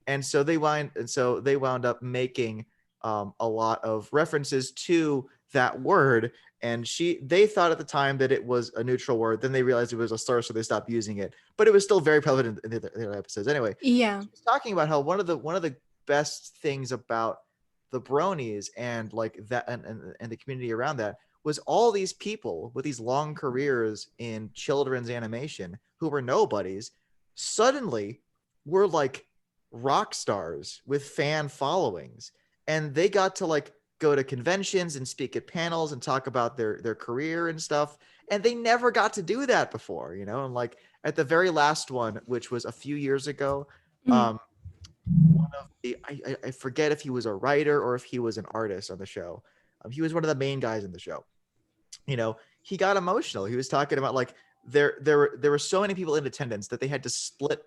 And so they wound up making a lot of references to that word. And they thought at the time that it was a neutral word. Then they realized it was a slur, so they stopped using it. But it was still very prevalent in the episodes. Anyway, yeah, she was talking about how one of the best things about the Bronies and like that and the community around that was all these people with these long careers in children's animation who were nobodies suddenly were like rock stars with fan followings, and they got to like go to conventions and speak at panels and talk about their career and stuff, and they never got to do that before, you know. And like at the very last one, which was a few years ago, one of the I forget if he was a writer or if he was an artist on the show. He was one of the main guys in the show. You know, he got emotional. He was talking about like there were so many people in attendance that they had to split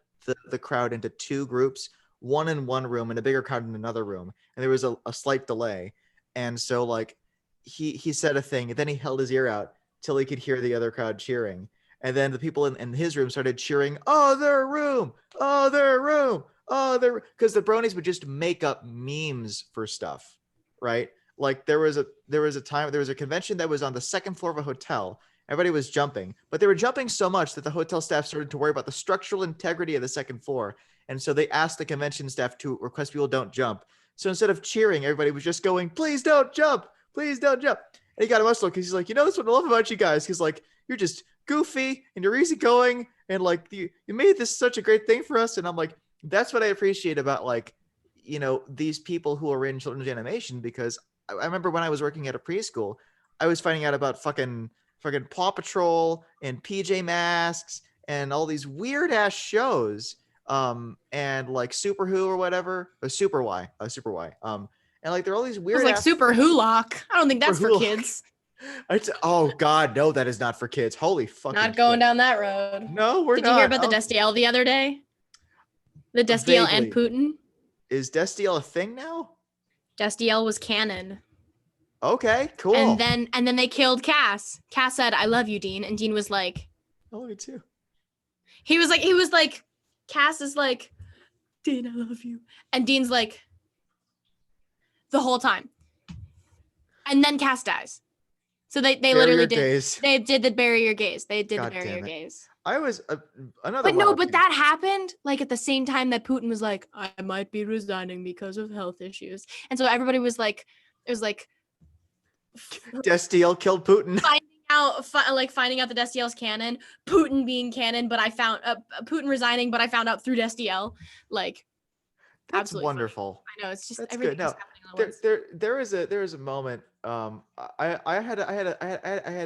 the crowd into two groups, one in one room and a bigger crowd in another room, and there was a slight delay. And so like he said a thing, and then he held his ear out till he could hear the other crowd cheering, and then the people in his room started cheering, "Oh, their room, oh, their room, oh, their," because the Bronies would just make up memes for stuff, right? Like there was a convention that was on the second floor of a hotel. Everybody was jumping, but they were jumping so much that the hotel staff started to worry about the structural integrity of the second floor. And so they asked the convention staff to request people don't jump. So instead of cheering, everybody was just going, "Please don't jump. Please don't jump." And he got emotional because he's like, that's what I love about you guys. He's like, you're just goofy and you're easygoing. And like, you made this such a great thing for us. And I'm like, that's what I appreciate about like, these people who are in children's animation, because I remember when I was working at a preschool, I was finding out about fucking Paw Patrol and PJ Masks and all these weird ass shows, and like Super Who or whatever, or Super Y, and like there are all these weird. It was like Super Hulock. I don't think that's for kids. Oh God, no, that is not for kids. Holy fucking! Not going down that road. No, we're not. Did you hear about the Destiel the other day? The Destiel and Putin. Is Destiel a thing now? Destiel was canon. Okay, cool. And then they killed Cass. Cass said, "I love you, Dean," and Dean was like, "I love you too." He was like, Cass is like, "Dean, I love you," and Dean's like, the whole time. And then Cass dies. So they literally did. They did the bury your gaze. They did the bury your gaze. I was another. But that happened like at the same time that Putin was like, "I might be resigning because of health issues," and so everybody was like, it was like, Destiel killed Putin. Finding out the Destiel's canon, Putin being canon, but I found Putin resigning, but I found out through Destiel. Like, that's absolutely wonderful. Funny. I know, it's just that's everything good. No, there is a moment. I had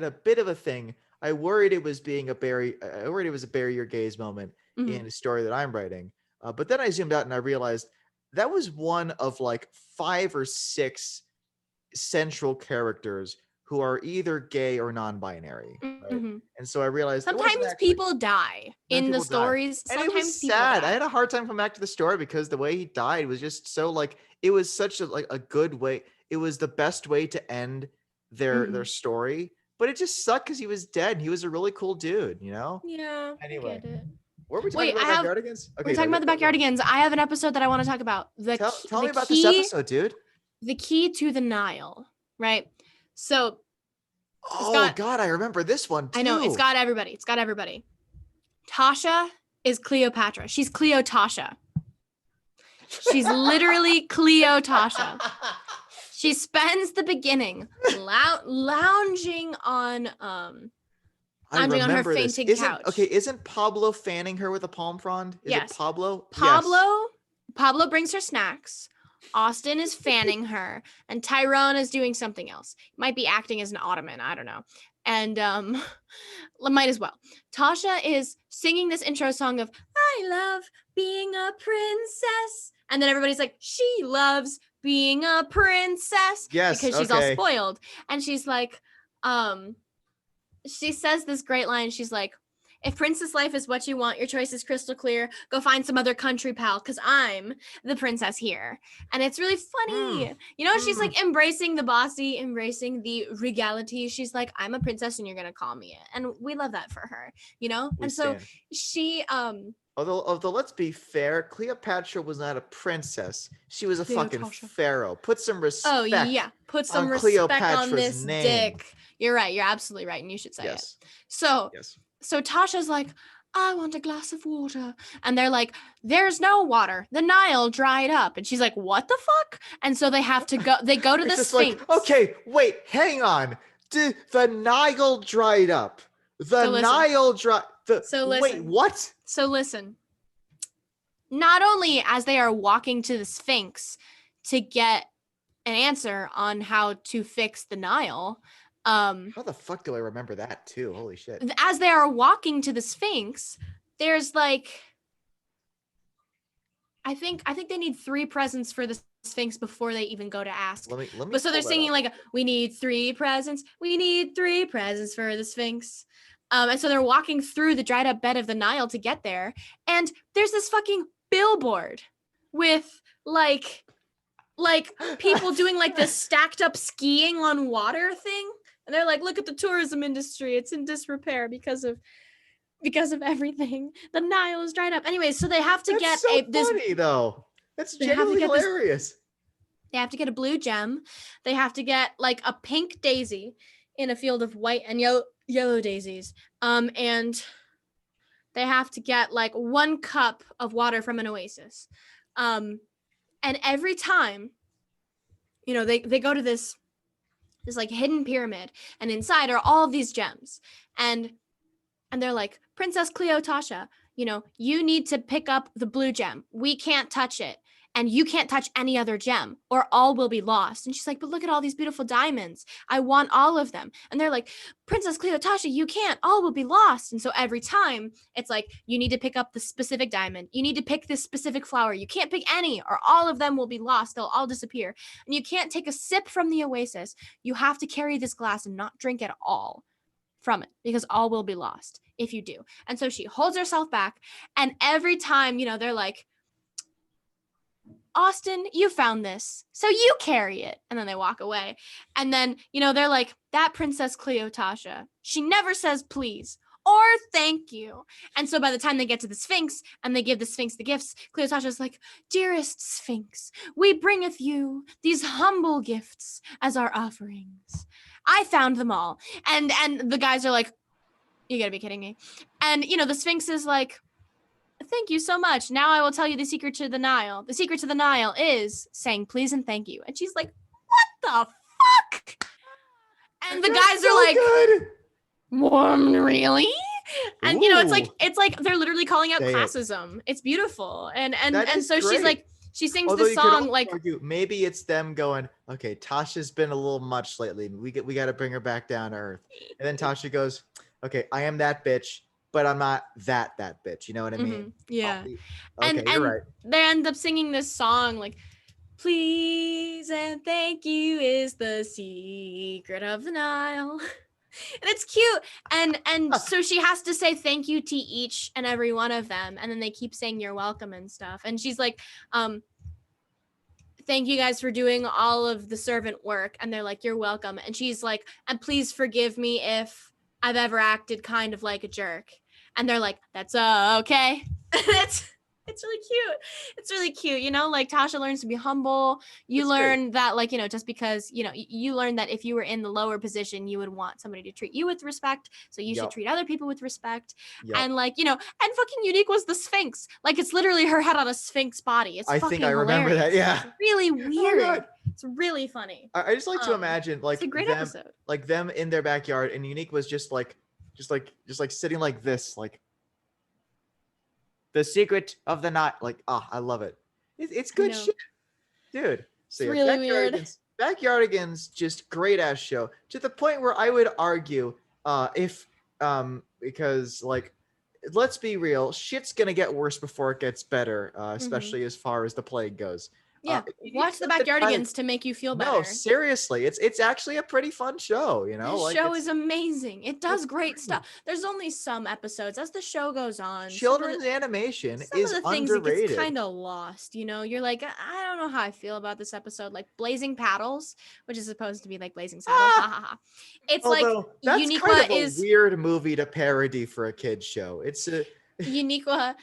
a bit of a thing. I worried it was a bury your gaze moment in a story that I'm writing. But then I zoomed out and I realized that was one of like 5 or 6 central characters who are either gay or non-binary, right? And so I realized sometimes people die in the stories. And it was sad. I had a hard time coming back to the story because the way he died was just so like, it was such a good way. It was the best way to end their story, but it just sucked because he was dead. He was a really cool dude, Yeah. Anyway, I get it. Were we talking about Backyardigans? Okay, we're talking about the Backyardigans. I have an episode that I want to talk about. Tell me about this episode, dude. The key to the Nile, right? So, God, I remember this one too. I know, it's got everybody. Tasha is Cleopatra. She's Cleo Tasha. She's literally Cleo Tasha. She spends the beginning lounging on her fainting couch. Isn't Pablo fanning her with a palm frond? Yes. It Pablo? Pablo brings her snacks. Austin is fanning her, and Tyrone is doing something else. Might be acting as an ottoman. I don't know. And might as well. Tasha is singing this intro song of I love being a princess. And then everybody's like, she loves being a princess. Yes, because she's all spoiled. And she's like, she says this great line. She's like, if princess life is what you want, your choice is crystal clear. Go find some other country pal, because I'm the princess here. And it's really funny. She's like embracing the bossy, embracing the regality. She's like, I'm a princess and you're going to call me it. And we love that for her, And so she... Although let's be fair, Cleopatra was not a princess. She was a fucking pharaoh. Put some respect. Oh yeah, put some respect on this dick. You're right. You're absolutely right, and you should say it. So Tasha's like, I want a glass of water, and they're like, there's no water. The Nile dried up, and she's like, what the fuck? And so they have to go. They go to the Sphinx. Like, okay, wait, hang on. The Nile dried up. Nile dried. Wait, what? So listen, not only as they are walking to the Sphinx to get an answer on how to fix the Nile. How the fuck do I remember that too? Holy shit. As they are walking to the Sphinx, there's like, I think they need 3 presents for the Sphinx before they even go to ask. Let me but so they're singing like, we need 3 presents. We need 3 presents for the Sphinx. And so they're walking through the dried up bed of the Nile to get there. And there's this fucking billboard with like people doing like this stacked up skiing on water thing. And they're like, look at the tourism industry. It's in disrepair because of everything. The Nile is dried up. Anyway, so they have to That's funny though. That's genuinely hilarious. They have to get a blue gem. They have to get like a pink daisy in a field of white and yellow daisies. And they have to get like 1 cup of water from an oasis. And every time, they go to this like hidden pyramid, and inside are all of these gems. And they're like, Princess Cleopatra, you need to pick up the blue gem. We can't touch it. And you can't touch any other gem or all will be lost. And she's like, but look at all these beautiful diamonds. I want all of them. And they're like, Princess Cleopatra, you can't, all will be lost. And so every time it's like, you need to pick up the specific diamond. You need to pick this specific flower. You can't pick any or all of them will be lost. They'll all disappear. And you can't take a sip from the oasis. You have to carry this glass and not drink at all from it, because all will be lost if you do. And so she holds herself back. And every time, they're like, Austin, you found this, so you carry it. And then they walk away. And then, they're like, that Princess Cleopatra, she never says please or thank you. And so by the time they get to the Sphinx and they give the Sphinx the gifts, Cleopatra's like, dearest Sphinx, we bringeth you these humble gifts as our offerings. I found them all. And the guys are like, you gotta be kidding me. And, the Sphinx is like, thank you so much. Now I will tell you the secret to the Nile. The secret to the Nile is saying please and thank you. And she's like, what the fuck? And the guys are like, good. Really? And it's like they're literally calling out classism. It's beautiful. And so great. She's like, she sings the song like maybe it's them going, okay, Tasha's been a little much lately. We got to bring her back down to earth. And then Tasha goes, okay, I am that bitch, but I'm not that bitch. You know what I mean? Mm-hmm. Yeah. Okay, and you're right. They end up singing this song like, please and thank you is the secret of the Nile. And it's cute. And so she has to say thank you to each and every one of them. And then they keep saying you're welcome and stuff. And she's like, thank you guys for doing all of the servant work. And they're like, you're welcome. And she's like, and please forgive me if I've ever acted kind of like a jerk. And they're like, that's okay. It's really cute. It's really cute. Like Tasha learns to be humble. You learn that like, just because, you learn that if you were in the lower position, you would want somebody to treat you with respect. So you should treat other people with respect. And like, and fucking Unique was the Sphinx. Like it's literally her head on a Sphinx body. It's fucking hilarious. Remember that. Yeah. It's really weird. It's really funny. I just like to imagine like it's a great episode. Like them in their backyard and Unique was just like sitting like this, like the secret of the night. Like, I love it. It's good shit, dude. So it's really weird. Backyardigans, just great ass show to the point where I would argue Because like, let's be real, shit's gonna get worse before it gets better, especially as far as the plague goes. Yeah, watch the Backyardigans to make you feel better. No, seriously, it's actually a pretty fun show, you know? The show is amazing. It does great stuff. There's only some episodes as the show goes on. Children's animation is underrated. Some of the things it gets kind of lost, you know? You're like, I don't know how I feel about this episode. Like Blazing Paddles, which is supposed to be like Blazing Saddles. It's like that's Uniqua kind of a weird movie to parody for a kid's show. It's a Uniqua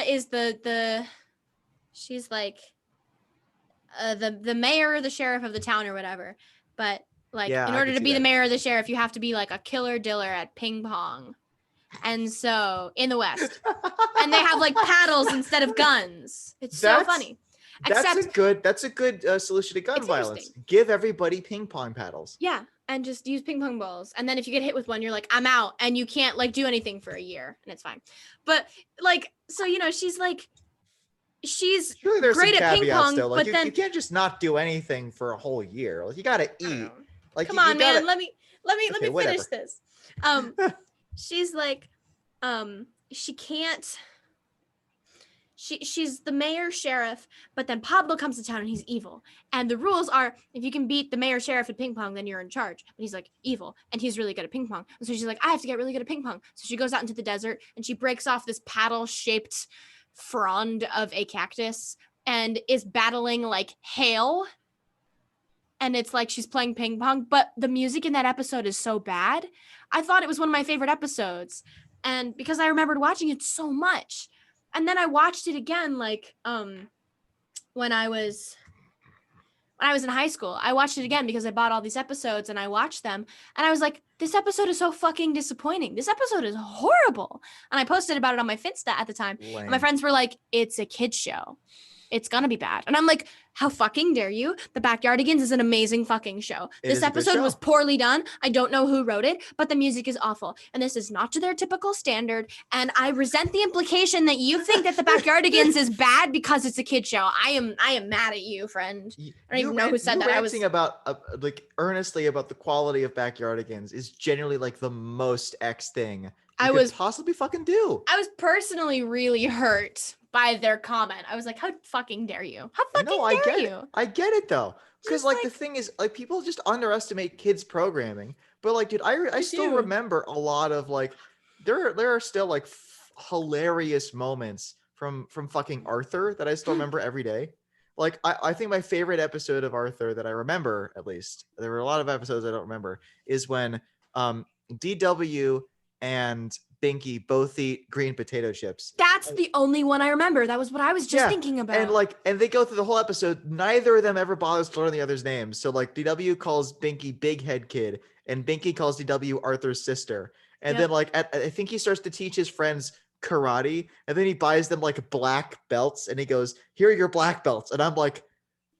is the she's like the mayor or the sheriff of the town or whatever, but like in order to be the mayor or the sheriff you have to be like a killer diller at ping pong, and so in the West and they have like paddles instead of guns. It's so funny. That's a good solution to gun violence. Give everybody ping pong paddles. Yeah, and just use ping pong balls, and then if you get hit with one you're like, I'm out, and you can't like do anything for a year and it's fine. But like, so you know, she's great at ping pong, like, but then you can't just not do anything for a whole year. Like, you gotta eat. Like, come on, man. Let me finish this. She's like, she can't. She's the mayor sheriff, but then Pablo comes to town and he's evil. And the rules are, if you can beat the mayor sheriff at ping pong, then you're in charge. But he's like evil, and he's really good at ping pong. And so she's like, I have to get really good at ping pong. So she goes out into the desert and she breaks off this paddle-shaped frond of a cactus and is battling like hail, and it's like she's playing ping pong, but the music in that episode is so bad. I thought it was one of my favorite episodes, and because I remembered watching it so much, and then I watched it again like when I was in high school. I watched it again because I bought all these episodes and I watched them, and I was like, this episode is so fucking disappointing. This episode is horrible. And I posted about it on my Finsta at the time. Lame. And my friends were like, it's a kid's show. It's gonna be bad. And I'm like, how fucking dare you? The Backyardigans is an amazing fucking show. This episode was poorly done. I don't know who wrote it, but the music is awful. And this is not to their typical standard. And I resent the implication that you think that the Backyardigans is bad because it's a kid show. I am mad at you, friend. I don't even know who said that. I was about like earnestly about the quality of Backyardigans is genuinely like the most X thing you could possibly fucking do. I was personally really hurt by their comment. I was like, how fucking dare you? How fucking dare you? I get it though. Because like the thing is, like, people just underestimate kids programming. But like, dude, I still remember a lot of like, there are still like hilarious moments from fucking Arthur that I still remember every day. Like, I think my favorite episode of Arthur that I remember, at least, there were a lot of episodes I don't remember, is when DW and Binky both eat green potato chips. That's the only one I remember. That was what I was just thinking about. And they go through the whole episode. Neither of them ever bothers to learn the other's names. So like DW calls Binky Big Head Kid, and Binky calls DW Arthur's sister. And then like I think he starts to teach his friends karate, and then he buys them like black belts, and he goes, "Here are your black belts." And I'm like,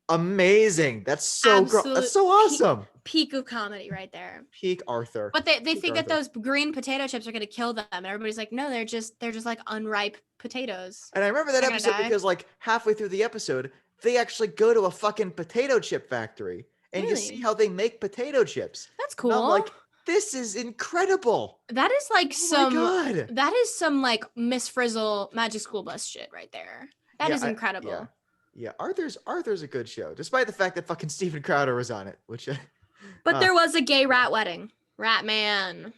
amazing. That's so that's so awesome. Peak of comedy right there. Peak Arthur. But they think that those green potato chips are going to kill them, and everybody's like, no, they're just like unripe potatoes. And I remember that episode because like halfway through the episode, they actually go to a fucking potato chip factory, and you see how they make potato chips. That's cool. And I'm like, this is incredible. That is like that is some like Miss Frizzle Magic School Bus shit right there. That is incredible. Yeah, Arthur's a good show, despite the fact that fucking Steven Crowder was on it, which. But there was a gay rat wedding. Rat man.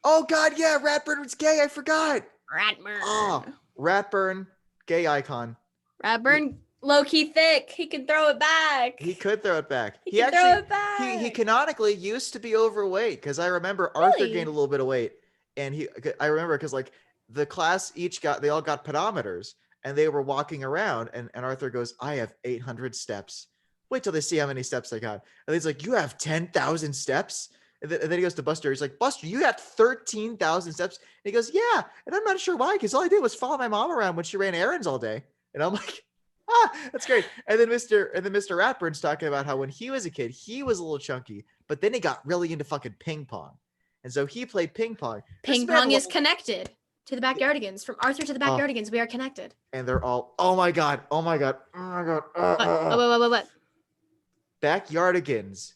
Oh God, yeah, Ratburn was gay. I forgot. Ratburn. Oh, Ratburn, gay icon. Ratburn, low key thick. He can throw it back. He could throw it back. He actually throw it back. He canonically used to be overweight, because I remember Arthur gained a little bit of weight, and I remember because like the class they all got pedometers, and they were walking around, and Arthur goes, I have 800 steps. Wait till they see how many steps I got. And he's like, you have 10,000 steps? And then he goes to Buster. He's like, Buster, you got 13,000 steps? And he goes, yeah. And I'm not sure why, because all I did was follow my mom around when she ran errands all day. And I'm like, that's great. And then Mr. Ratburn's talking about how when he was a kid, he was a little chunky, but then he got really into fucking ping pong. And so he played ping pong. Ping pong is connected to the Backyardigans. From Arthur to the Backyardigans, we are connected. And they're all, oh my God. What? Backyardigans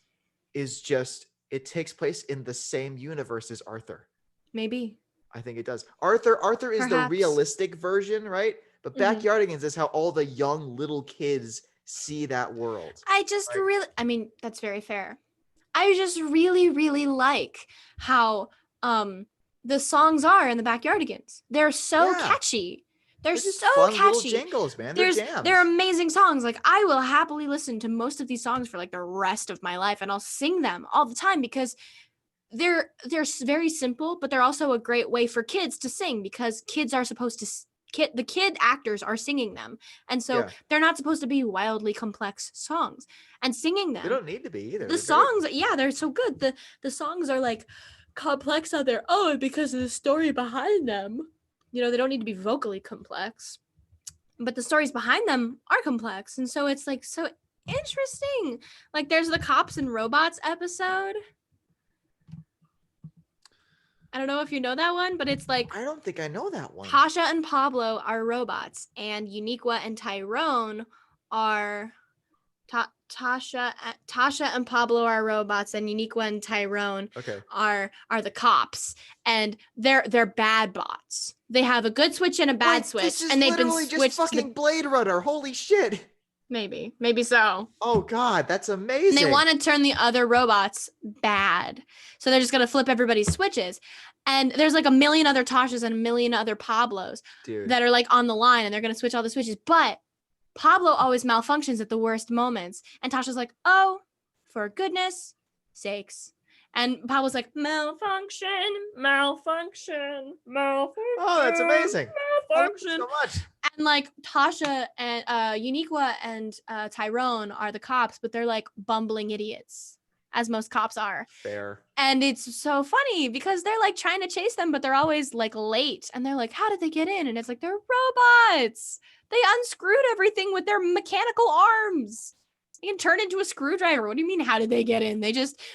is just it takes place in the same universe as Arthur. Maybe. I think it does. Arthur is the realistic version, right? But Backyardigans is how all the young little kids see that world. I mean, that's very fair. I just really, really like how the songs are in the Backyardigans. They're so catchy. They're so fun catchy. Little jingles, man. They're jams. They're amazing songs. Like, I will happily listen to most of these songs for like the rest of my life, and I'll sing them all the time because they're very simple, but they're also a great way for kids to sing because kids are supposed to the kid actors are singing them, and so they're not supposed to be wildly complex songs. And singing them, they don't need to be either. The songs, they're so good. The songs are like complex on their own because of the story behind them. You know, they don't need to be vocally complex, but the stories behind them are complex, and so it's like so interesting. Like, there's the Cops and Robots episode. I don't know if you know that one, but it's like, I don't think I know that one. Tasha and Pablo are robots, and Uniqua and Tyrone are Tasha and Pablo are robots, and Uniqua and Tyrone are the cops, and they're bad bots. They have a good switch and a bad switch, and they've been switched. Just fucking Blade Runner. Holy shit. Maybe so. Oh God, that's amazing. And they want to turn the other robots bad, so they're just gonna flip everybody's switches. And there's like a million other Tashas and a million other Pablos that are like on the line, and they're gonna switch all the switches. But Pablo always malfunctions at the worst moments, and Tasha's like, "Oh, for goodness sakes!" And Pablo's like, "Malfunction. Oh, that's amazing. Malfunction. So much. And like Tasha and Uniqua and Tyrone are the cops, but they're like bumbling idiots, as most cops are. Fair. And it's so funny because they're like trying to chase them, but they're always like late. And they're like, how did they get in? And it's like, they're robots. They unscrewed everything with their mechanical arms. They can turn into a screwdriver. What do you mean, how did they get in? They're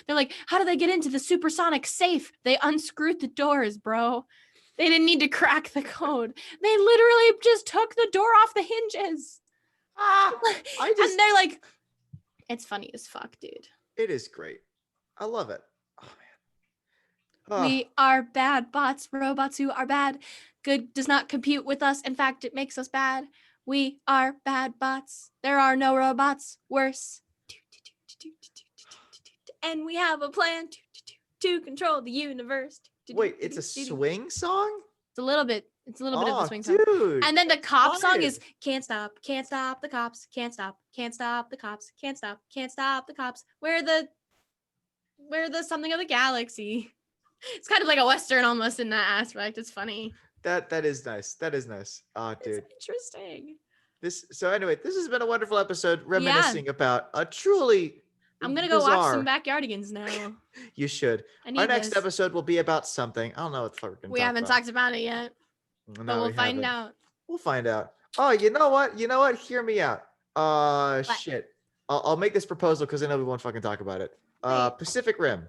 like, how did they get into the supersonic safe? They unscrewed the doors, bro. They didn't need to crack the code. They literally just took the door off the hinges. And they're like, it's funny as fuck, dude. It is great. I love it. Oh, man. We are bad bots, robots who are bad. Good does not compute with us. In fact, it makes us bad. We are bad bots. There are no robots. Worse. And we have a plan to control the universe. Wait, it's a swing song? It's a little bit of the swing song. Dude, and then the cop song is can't stop the cops, can't stop the cops, can't stop the cops. We're the something of the galaxy. It's kind of like a Western almost in that aspect. It's funny. That is nice. That is nice. Oh, dude. It's interesting. So anyway, this has been a wonderful episode reminiscing about a truly I'm going to go watch some Backyardigans now. You should. Our next episode will be about something. I don't know what the fuck we're going to talk about. We haven't talked about it yet. No, but we'll find out. We'll find out. Oh, you know what? Hear me out. Shit. I'll make this proposal because I know we won't fucking talk about it. Pacific Rim.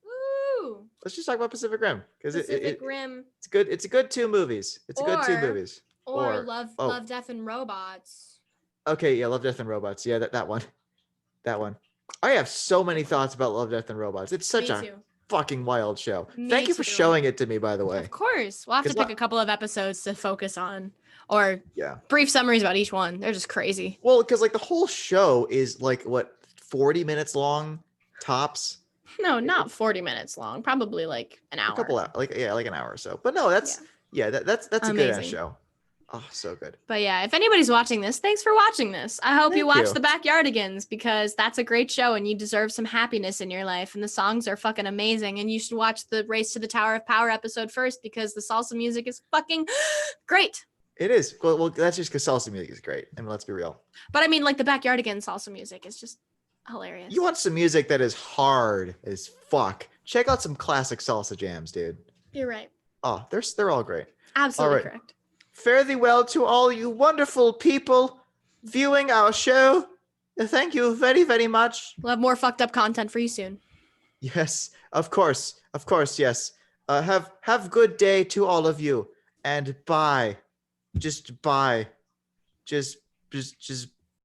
Woo! Let's just talk about Pacific Rim. Pacific Rim. It's good. It's a good two movies. Or Love, Death, and Robots. Okay, yeah, Love, Death, and Robots. Yeah, that one. That one. I have so many thoughts about Love, Death, and Robots. It's such a fucking wild show. Thank you for showing it to me, by the way. Of course. We'll have to pick a couple of episodes to focus on, or brief summaries about each one. They're just crazy. Well, because like the whole show is like, what, 40 minutes long tops? No, not 40 minutes long. Probably like an hour. A couple hours. Like an hour or so. But no, that's a good ass show. Oh, so good. But yeah, if anybody's watching this, thanks for watching this. I hope you watch the Backyardigans because that's a great show and you deserve some happiness in your life. And the songs are fucking amazing. And you should watch the Race to the Tower of Power episode first because the salsa music is fucking great. It is. Well, that's just because salsa music is great. I mean, let's be real. But I mean, like the Backyardigans salsa music is just hilarious. You want some music that is hard as fuck. Check out some classic salsa jams, dude. You're right. Oh, they're all great. Absolutely correct. Fare thee well to all you wonderful people viewing our show. Thank you very, very much. We'll have more fucked up content for you soon. Yes, of course. Of course, yes. Have good day to all of you. And bye. Just bye. Just